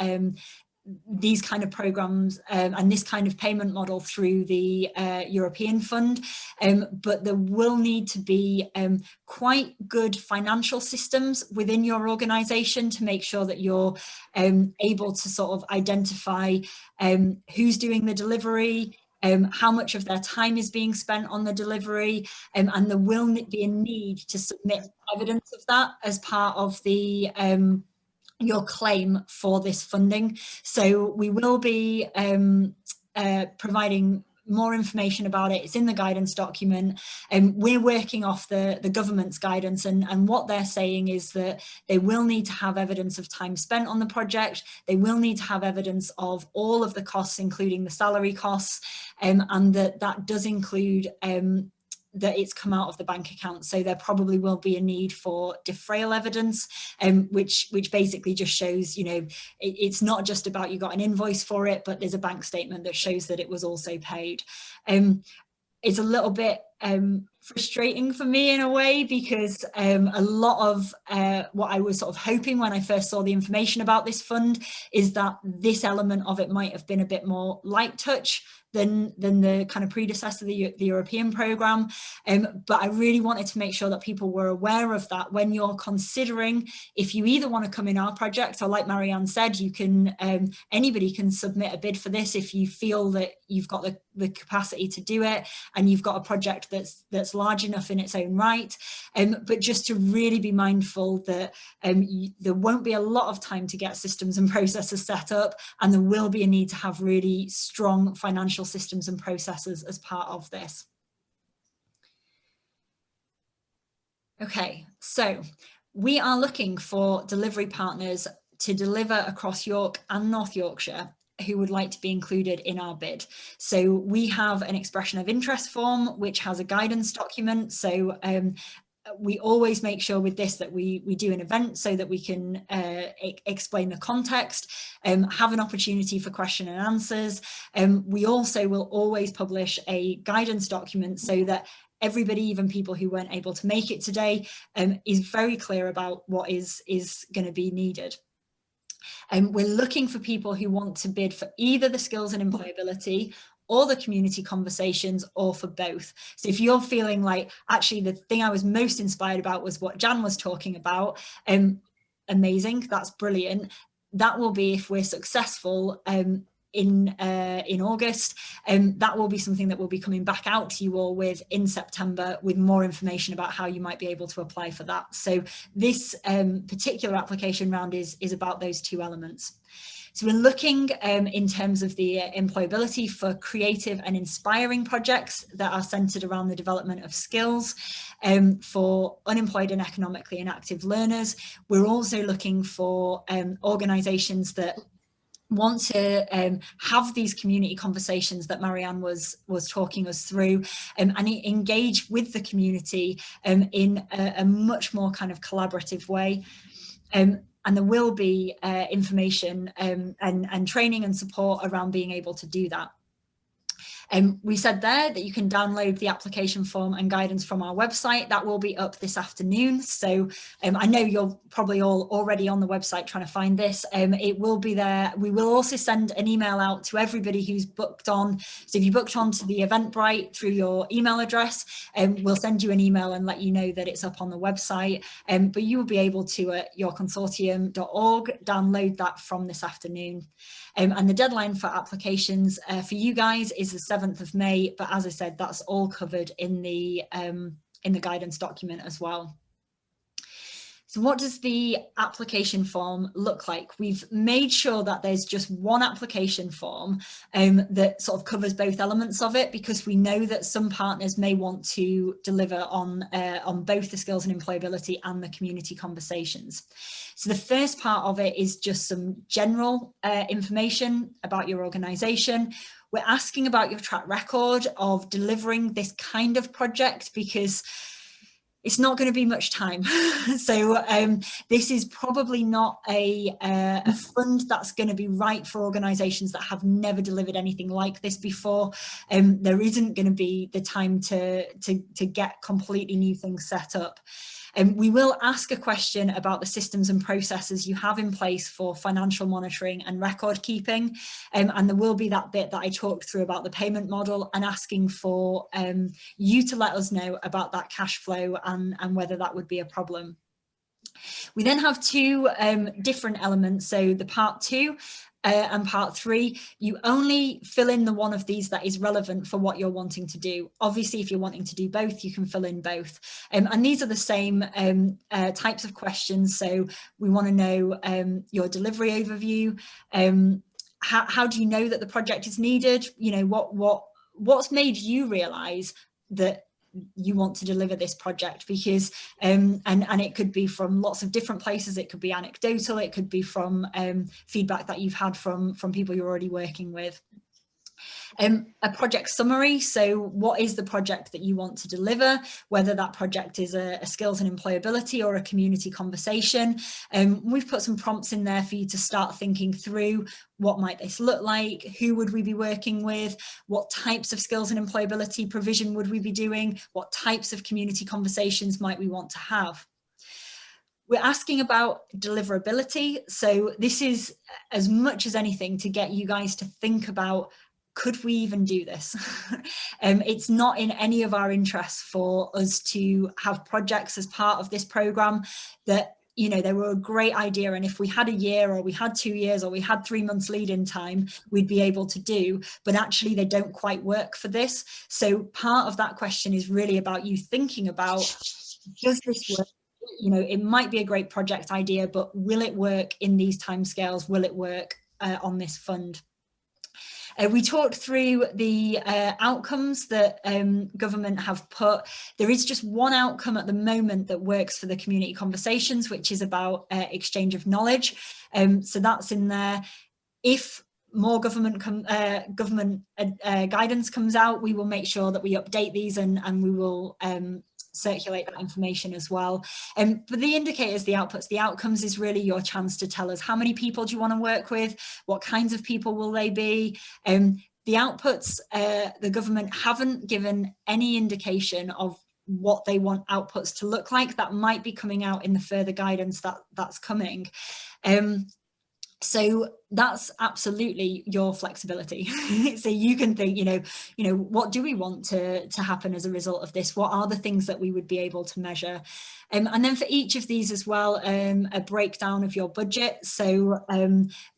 these kind of programmes and this kind of payment model through the European Fund, but there will need to be quite good financial systems within your organisation to make sure that you're able to sort of identify who's doing the delivery, how much of their time is being spent on the delivery, and there will be a need to submit evidence of that as part of the your claim for this funding. So we will be providing more information about it. It's in the guidance document, and we're working off the government's guidance, and what they're saying is that they will need to have evidence of time spent on the project. They will need to have evidence of all of the costs, including the salary costs, and that does include that it's come out of the bank account. So there probably will be a need for defrayal evidence, which basically just shows, you know, it's not just about you got an invoice for it, but there's a bank statement that shows that it was also paid. It's a little bit frustrating for me in a way, because a lot of what I was sort of hoping when I first saw the information about this fund is that this element of it might have been a bit more light touch than the kind of predecessor, the European programme. But I really wanted to make sure that people were aware of that when you're considering if you either want to come in our project, or like Marianne said, you can anybody can submit a bid for this if you feel that you've got the capacity to do it and you've got a project that's large enough in its own right. But just to really be mindful that there won't be a lot of time to get systems and processes set up, and there will be a need to have really strong financial systems and processes as part of this. Okay, so we are looking for delivery partners to deliver across York and North Yorkshire who would like to be included in our bid. So we have an expression of interest form which has a guidance document. So we always make sure with this that we do an event so that we can explain the context, have an opportunity for question and answers. We also will always publish a guidance document so that everybody, even people who weren't able to make it today, is very clear about what is going to be needed. We're looking for people who want to bid for either the skills and employability or the community conversations, or for both. So if you're feeling like, actually the thing I was most inspired about was what Jan was talking about, amazing, that's brilliant. That will be, if we're successful in August, that will be something that we'll be coming back out to you all with in September, with more information about how you might be able to apply for that. So this particular application round is about those two elements. So we're looking in terms of the employability for creative and inspiring projects that are centred around the development of skills for unemployed and economically inactive learners. We're also looking for organisations that want to have these community conversations that Marianne was talking us through, and engage with the community in a much more kind of collaborative way. and there will be information and training and support around being able to do that. We said there that you can download the application form and guidance from our website. That will be up this afternoon. So I know you're probably all already on the website trying to find this. It will be there. We will also send an email out to everybody who's booked on. So if you booked on to the Eventbrite through your email address, we'll send you an email and let you know that it's up on the website. But you will be able to at yourconsortium.org download that from this afternoon. And the deadline for applications for you guys is the 7th of May, but as I said, that's all covered in the guidance document as well. So what does the application form look like? We've made sure that there's just one application form that sort of covers both elements of it, because we know that some partners may want to deliver on both the skills and employability and the community conversations. So the first part of it is just some general information about your organisation. We're asking about your track record of delivering this kind of project, because it's not going to be much time. So this is probably not a fund that's going to be right for organisations that have never delivered anything like this before. There isn't going to be the time to get completely new things set up. We will ask a question about the systems and processes you have in place for financial monitoring and record keeping. And there will be that bit that I talked through about the payment model, and asking for you to let us know about that cash flow and whether that would be a problem. We then have two different elements. So the part 2 and part 3, you only fill in the one of these that is relevant for what you're wanting to do. Obviously, if you're wanting to do both, you can fill in both. And these are the same types of questions. So we want to know your delivery overview. How do you know that the project is needed? You know, what's made you realise that you want to deliver this project? Because and it could be from lots of different places. It could be anecdotal, it could be from feedback that you've had from people you're already working with. A project summary. So what is the project that you want to deliver, whether that project is a skills and employability or a community conversation. We've put some prompts in there for you to start thinking through, what might this look like? Who would we be working with? What types of skills and employability provision would we be doing? What types of community conversations might we want to have? We're asking about deliverability. So this is as much as anything to get you guys to think about, could we even do this? It's not in any of our interests for us to have projects as part of this programme that, you know, they were a great idea, and if we had a year or we had 2 years or we had 3 months lead-in time, we'd be able to do, but actually they don't quite work for this. So part of that question is really about you thinking about, does this work? You know, it might be a great project idea, but will it work in these timescales? Will it work on this fund? We talked through the outcomes that government have put. There is just one outcome at the moment that works for the community conversations, which is about exchange of knowledge. So that's in there. If more government guidance comes out, we will make sure that we update these and we will circulate that information as well. But the indicators, the outputs, the outcomes is really your chance to tell us, how many people do you want to work with? What kinds of people will they be? The outputs, the government haven't given any indication of what they want outputs to look like. That might be coming out in the further guidance that's coming. So that's absolutely your flexibility. So you can think, you know, what do we want to happen as a result of this? What are the things that we would be able to measure? And then for each of these as well, a breakdown of your budget. So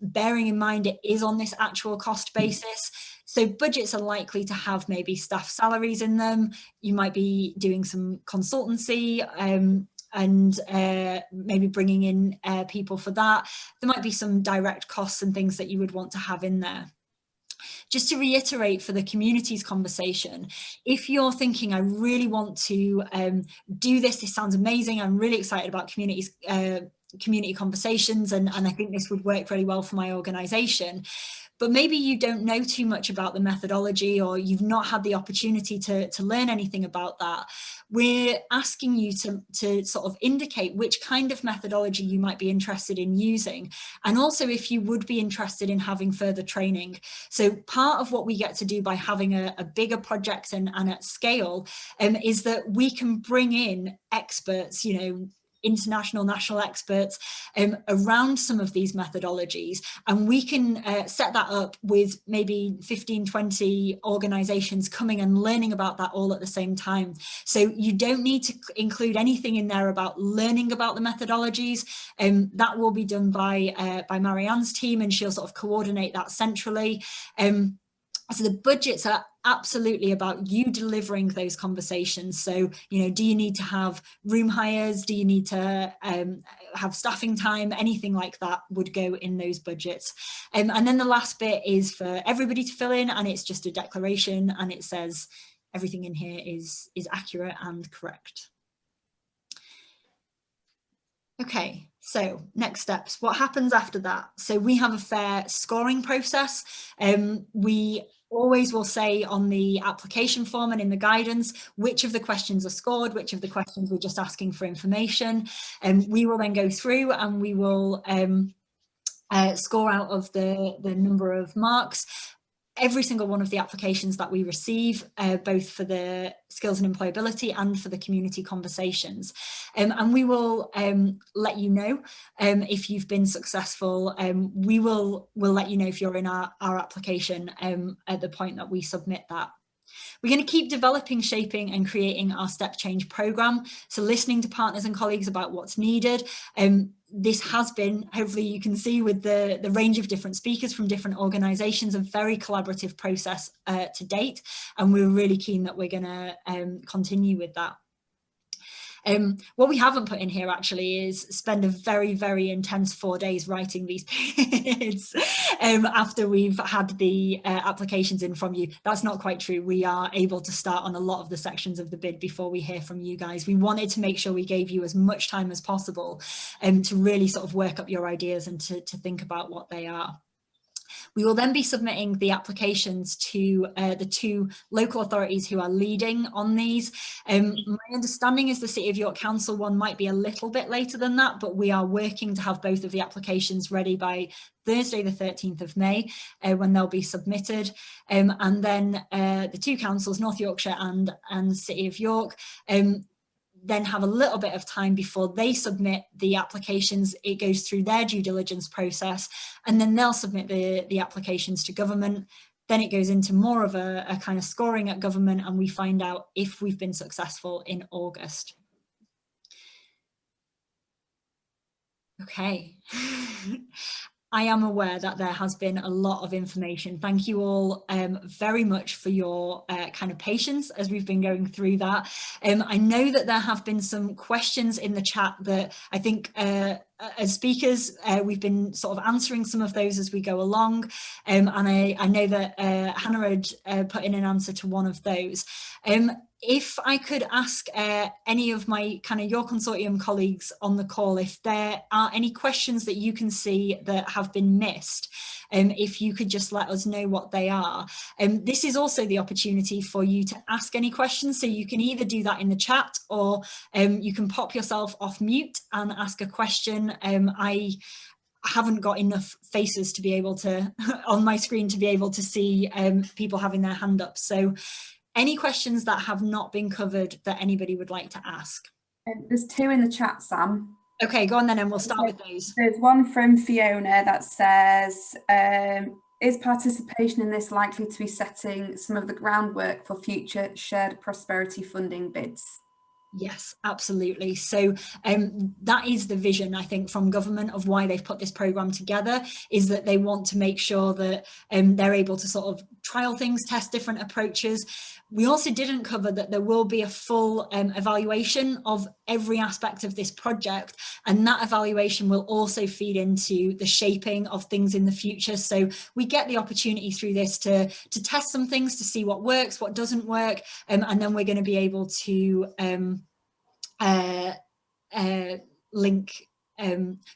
bearing in mind it is on this actual cost basis. So budgets are likely to have maybe staff salaries in them. You might be doing some consultancy, and maybe bringing in people for that. There might be some direct costs and things that you would want to have in there. Just to reiterate for the communities conversation, if you're thinking, I really want to do this sounds amazing, I'm really excited about community conversations, and I think this would work really well for my organisation, but maybe you don't know too much about the methodology, or you've not had the opportunity to learn anything about that. We're asking you to sort of indicate which kind of methodology you might be interested in using, and also if you would be interested in having further training. So part of what we get to do by having a bigger project and at scale is that we can bring in experts, you know, international, national experts around some of these methodologies, and we can set that up with maybe 15, 20 organizations coming and learning about that all at the same time. So you don't need to include anything in there about learning about the methodologies. That will be done by Marianne's team, and she'll sort of coordinate that centrally. So the budgets are absolutely about you delivering those conversations. So, you know, do you need to have room hires? Do you need to have staffing time? Anything like that would go in those budgets. And then the last bit is for everybody to fill in, and it's just a declaration, and it says everything in here is accurate and correct. Okay, so next steps. What happens after that? So we have a fair scoring process. We always will say on the application form and in the guidance which of the questions are scored, which of the questions we're just asking for information. And we will then go through and we will score out of the number of marks every single one of the applications that we receive, both for the skills and employability and for the community conversations. And we will let you know if you've been successful. We'll let you know if you're in our application at the point that we submit that. We're going to keep developing, shaping and creating our step change programme. So listening to partners and colleagues about what's needed. This has been, hopefully you can see with the range of different speakers from different organisations, a very collaborative process to date. And we're really keen that we're going to continue with that. What we haven't put in here actually is spend a very, very intense 4 days writing these bids after we've had the applications in from you. That's not quite true. We are able to start on a lot of the sections of the bid before we hear from you guys. We wanted to make sure we gave you as much time as possible to really sort of work up your ideas and to think about what they are. We will then be submitting the applications to the 2 local authorities who are leading on these. My understanding is the City of York Council one might be a little bit later than that, but we are working to have both of the applications ready by Thursday the 13th of May when they'll be submitted. And then the 2 councils, North Yorkshire and City of York, then have a little bit of time before they submit the applications. It goes through their due diligence process, and then they'll submit the applications to government. Then it goes into more of a kind of scoring at government, and we find out if we've been successful in August. Okay. I am aware that there has been a lot of information. Thank you all very much for your kind of patience as we've been going through that. I know that there have been some questions in the chat that I think as speakers, we've been sort of answering some of those as we go along. And I know that Hannah had put in an answer to one of those. If I could ask any of my kind of your consortium colleagues on the call, if there are any questions that you can see that have been missed, if you could just let us know what they are. This is also the opportunity for you to ask any questions. So you can either do that in the chat, or you can pop yourself off mute and ask a question. I haven't got enough faces to be able to, on my screen, to be able to see people having their hand up. So any questions that have not been covered that anybody would like to ask? There's 2 in the chat, Sam. Okay, go on then, and we'll start with those. There's one from Fiona that says, is participation in this likely to be setting some of the groundwork for future shared prosperity funding bids? Yes, absolutely. So that is the vision, I think, from government of why they've put this programme together, is that they want to make sure that they're able to sort of trial things, test different approaches. We also didn't cover that there will be a full evaluation of every aspect of this project, and that evaluation will also feed into the shaping of things in the future. So we get the opportunity through this to test some things, to see what works, what doesn't work, and then we're going to be able to link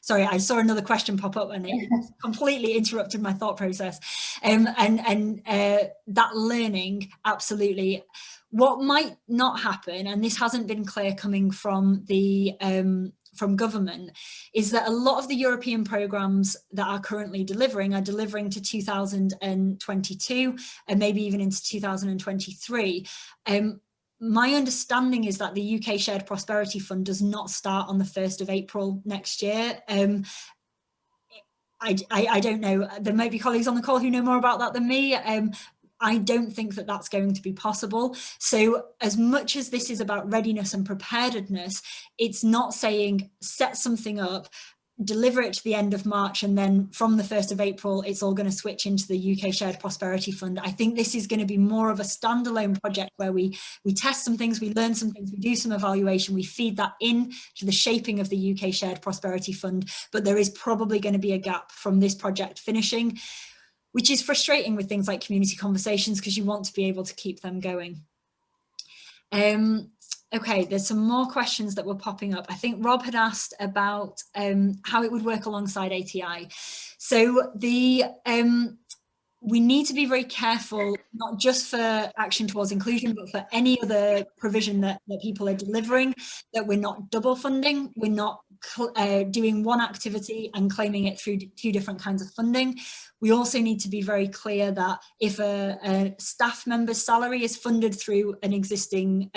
sorry, I saw another question pop up and it completely interrupted my thought process. That learning, absolutely. What might not happen, and this hasn't been clear coming from the from government, is that a lot of the European programmes that are currently delivering are delivering to 2022 and maybe even into 2023. My understanding is that the UK Shared Prosperity Fund does not start on the 1st of April next year. I don't know, there might be colleagues on the call who know more about that than me. I don't think that that's going to be possible. So as much as this is about readiness and preparedness, it's not saying set something up, deliver it to the end of March, and then from the 1st of April, it's all going to switch into the UK Shared Prosperity Fund. I think this is going to be more of a standalone project where we test some things, we learn some things, we do some evaluation, we feed that in to the shaping of the UK Shared Prosperity Fund. But there is probably going to be a gap from this project finishing, which is frustrating with things like community conversations because you want to be able to keep them going. Okay, there's some more questions that were popping up. I think Rob had asked about how it would work alongside ATI. So we need to be very careful, not just for action towards inclusion, but for any other provision that people are delivering, that we're not double funding, we're not doing one activity and claiming it through 2 different kinds of funding. We also need to be very clear that if a staff member's salary is funded through an existing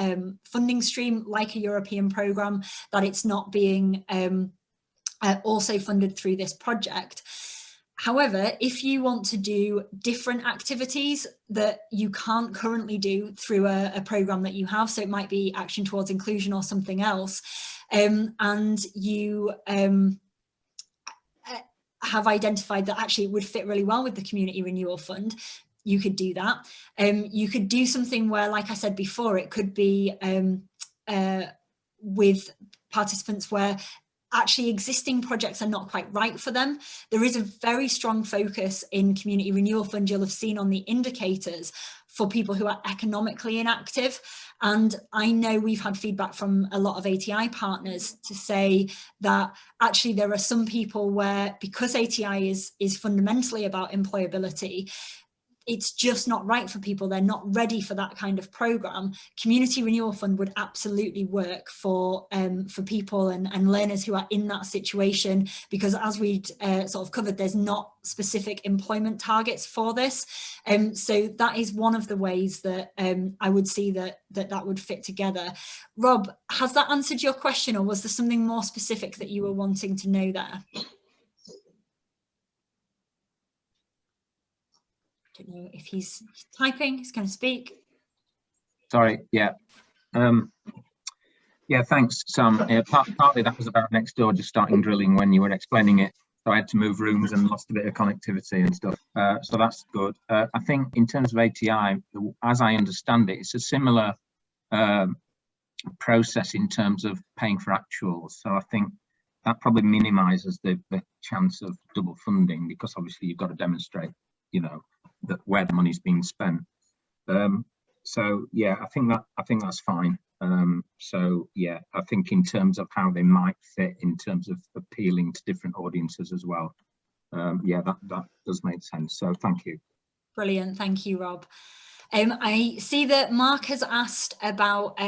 funding stream, like a European programme, that it's not being also funded through this project. However, if you want to do different activities that you can't currently do through a programme that you have, so it might be action towards inclusion or something else, and you have identified that actually it would fit really well with the Community Renewal Fund, you could do that. You could do something where, like I said before, it could be with participants where actually existing projects are not quite right for them. There is a very strong focus in Community Renewal Fund, you'll have seen on the indicators, for people who are economically inactive. And I know we've had feedback from a lot of ATI partners to say that actually there are some people where, because ATI is fundamentally about employability, it's just not right for people. They're not ready for that kind of programme. Community Renewal Fund would absolutely work for people and learners who are in that situation, because as we sort of covered, there's not specific employment targets for this. So that is one of the ways that I would see that would fit together. Rob, has that answered your question, or was there something more specific that you were wanting to know there? I don't know if he's typing, he's going to speak. Sorry, yeah. Yeah, thanks, Sam. Partly that was about next door just starting drilling when you were explaining it. So I had to move rooms and lost a bit of connectivity and stuff. So that's good. I think in terms of ATI, as I understand it, it's a similar process in terms of paying for actuals. So I think that probably minimises the chance of double funding, because obviously you've got to demonstrate, you know, that where the money's being spent. So yeah, I think that's fine. So yeah, I think in terms of how they might fit in terms of appealing to different audiences as well, yeah, that does make sense. So thank you. Brilliant, thank you, Rob. I see that Mark has asked about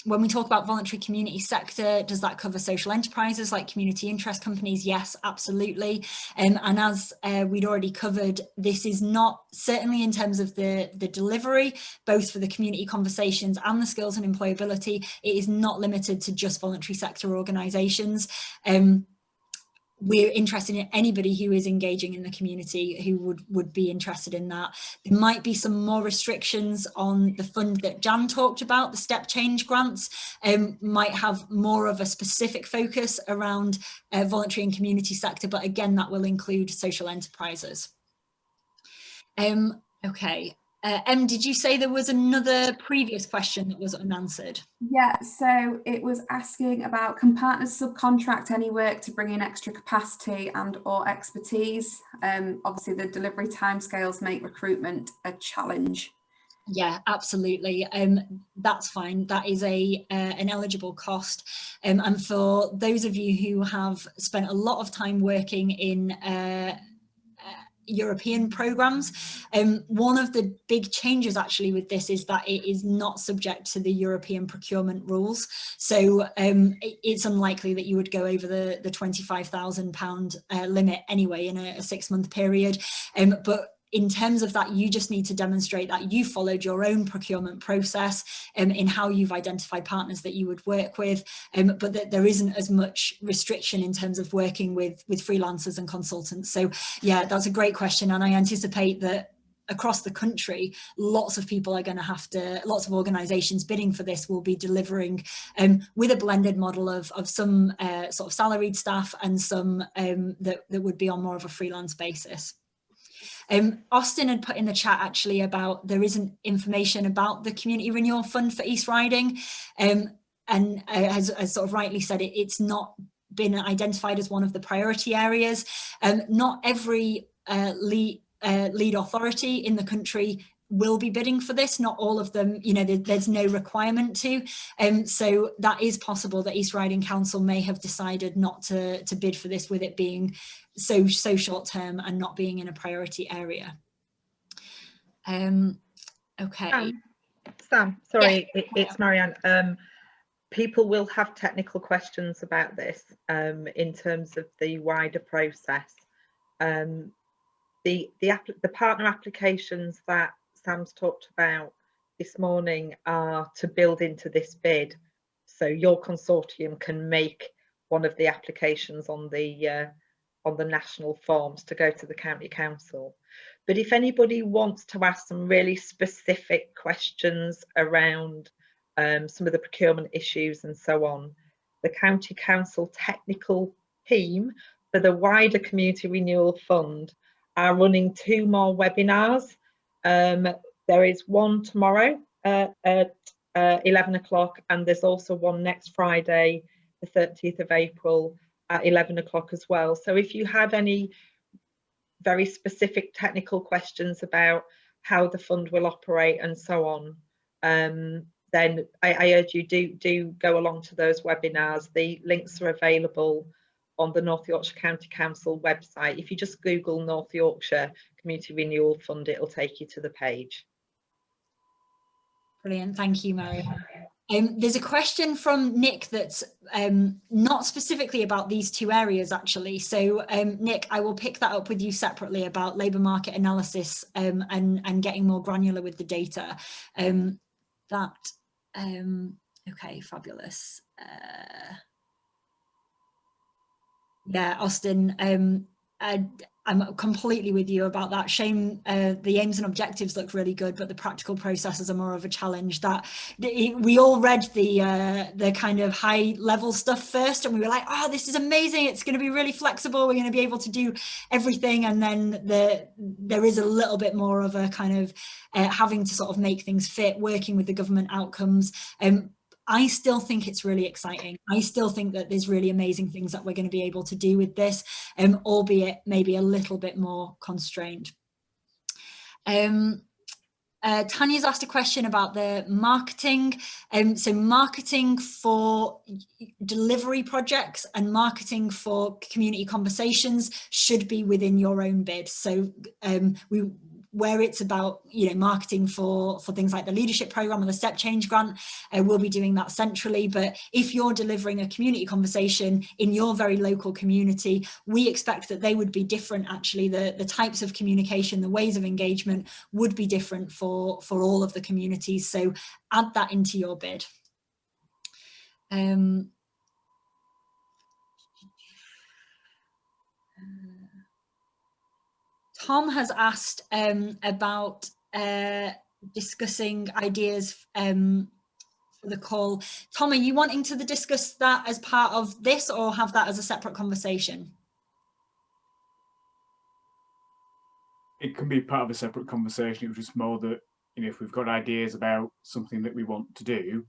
when we talk about voluntary community sector, does that cover social enterprises like community interest companies? Yes, absolutely. And as we'd already covered, this is not, certainly in terms of the delivery, both for the community conversations and the skills and employability, it is not limited to just voluntary sector organisations. We're interested in anybody who is engaging in the community who would be interested in that. There might be some more restrictions on the fund that Jan talked about, the step change grants, might have more of a specific focus around voluntary and community sector, but again, that will include social enterprises. Okay. Did you say there was another previous question that was unanswered? Yeah, so it was asking about, can partners subcontract any work to bring in extra capacity and or expertise? Obviously the delivery timescales make recruitment a challenge. Yeah, absolutely. That's fine. That is an eligible cost. And for those of you who have spent a lot of time working in European programs, one of the big changes actually with this is that it is not subject to the European procurement rules. So it's unlikely that you would go over the £25,000 limit anyway in a 6-month period. But in terms of that, you just need to demonstrate that you followed your own procurement process in how you've identified partners that you would work with, but that there isn't as much restriction in terms of working with freelancers and consultants. So yeah, that's a great question. And I anticipate that across the country, lots of people are going to have to, lots of organisations bidding for this will be delivering with a blended model of some sort of salaried staff and some that would be on more of a freelance basis. Austin had put in the chat actually about there isn't information about the Community Renewal Fund for East Riding, and as sort of rightly said, it's not been identified as one of the priority areas. Not every lead authority in the country will be bidding for this. Not all of them, you know, there's no requirement to. So that is possible that East Riding Council may have decided not to bid for this, with it being so short term and not being in a priority area. Okay. Sam, sorry, yeah. it's Marianne. People will have technical questions about this in terms of the wider process. The partner applications that Sam's talked about this morning are to build into this bid, so your consortium can make one of the applications on the national forms to go to the county council. But if anybody wants to ask some really specific questions around some of the procurement issues and so on, the county council technical team for the wider Community Renewal Fund are running 2 more webinars. There is one tomorrow at 11 o'clock, and there's also one next Friday, the 30th of April at 11 o'clock as well. So if you have any very specific technical questions about how the fund will operate and so on, then I urge you do go along to those webinars. The links are available on the North Yorkshire County Council website. If you just Google North Yorkshire Community Renewal Fund, it'll take you to the page. Brilliant, thank you, Mary. There's a question from Nick that's not specifically about these 2 areas actually. So Nick, I will pick that up with you separately about labour market analysis and getting more granular with the data. Okay, fabulous. Yeah, Austin, I'm completely with you about that. Shame the aims and objectives look really good, but the practical processes are more of a challenge. That we all read the kind of high level stuff first, and we were like, oh, this is amazing, it's going to be really flexible, we're going to be able to do everything. And then there is a little bit more of a kind of having to sort of make things fit, working with the government outcomes. I still think it's really exciting. I still think that there's really amazing things that we're going to be able to do with this, albeit maybe a little bit more constrained. Tanya's asked a question about the marketing. So marketing for delivery projects and marketing for community conversations should be within your own bid. So where it's about, you know, marketing for things like the leadership program or the step change grant, we'll be doing that centrally. But if you're delivering a community conversation in your very local community, we expect that they would be different. Actually, the types of communication, the ways of engagement would be different for all of the communities. So add that into your bid. Tom has asked about discussing ideas for the call. Tom, are you wanting to discuss that as part of this, or have that as a separate conversation? It can be part of a separate conversation. It was just more that, you know, if we've got ideas about something that we want to do,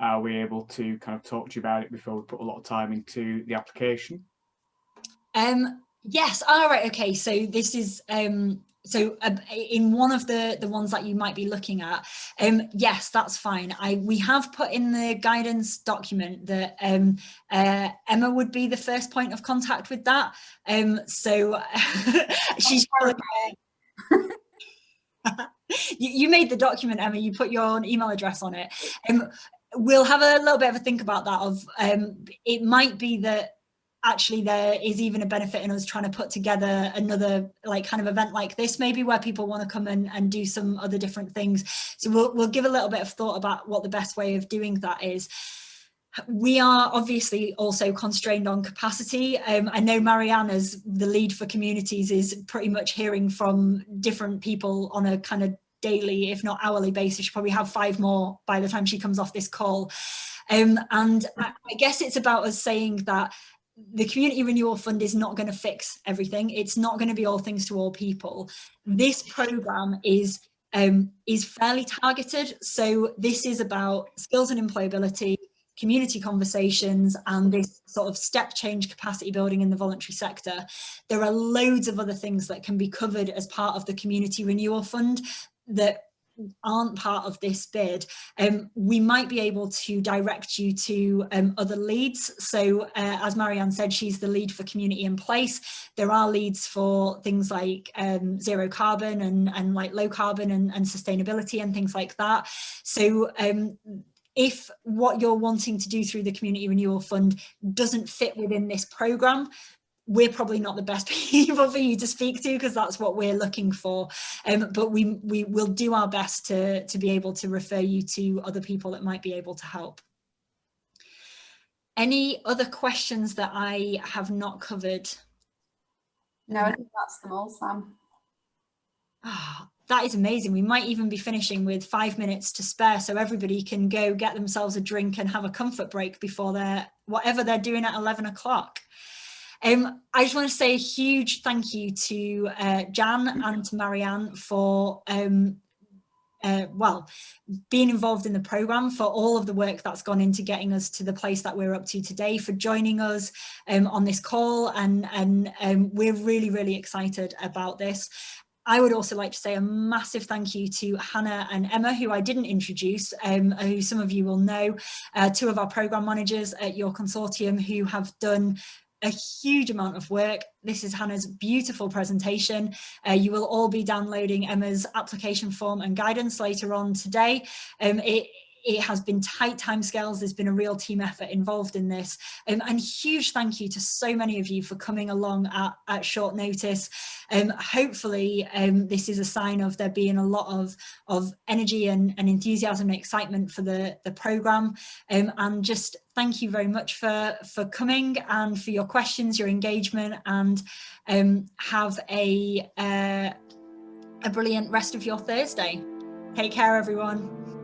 are we able to kind of talk to you about it before we put a lot of time into the application? Yes. All right. Okay. So this is So in one of the ones that you might be looking at, yes, that's fine. We have put in the guidance document that Emma would be the first point of contact with that. So she's you made the document, Emma, you put your email address on it. We'll have a little bit of a think about that of it might be that actually there is even a benefit in us trying to put together another like kind of event like this, maybe where people want to come and do some other different things. So we'll give a little bit of thought about what the best way of doing that is. We are obviously also constrained on capacity. I know Marianne, as the lead for communities, is pretty much hearing from different people on a kind of daily, if not hourly basis. She'll probably have 5 more by the time she comes off this call. And I guess it's about us saying that the Community Renewal Fund is not going to fix everything. It's not going to be all things to all people. This programme is fairly targeted. So this is about skills and employability, community conversations, and this sort of step change capacity building in the voluntary sector. There are loads of other things that can be covered as part of the Community Renewal Fund that aren't part of this bid. We might be able to direct you to other leads. So as Marianne said, she's the lead for Community in Place. There are leads for things like zero carbon and like low carbon and sustainability and things like that. So if what you're wanting to do through the Community Renewal Fund doesn't fit within this programme, we're probably not the best people for you to speak to, because that's what we're looking for. But we will do our best to be able to refer you to other people that might be able to help. Any other questions that I have not covered? No, I think that's them all, Sam. Oh, that is amazing. We might even be finishing with 5 minutes to spare, so everybody can go get themselves a drink and have a comfort break before whatever they're doing at 11 o'clock. I just want to say a huge thank you to Jan and to Marianne for well, being involved in the programme, for all of the work that's gone into getting us to the place that we're up to today, for joining us on this call, and we're really, really excited about this. I would also like to say a massive thank you to Hannah and Emma, who I didn't introduce, who some of you will know, 2 of our programme managers at your consortium, who have done a huge amount of work. This is Hannah's beautiful presentation. You will all be downloading Emma's application form and guidance later on today. It has been tight timescales. There's been a real team effort involved in this. And huge thank you to so many of you for coming along at short notice. Hopefully this is a sign of there being a lot of energy and enthusiasm and excitement for the programme. And just thank you very much for coming and for your questions, your engagement, and have a brilliant rest of your Thursday. Take care, everyone.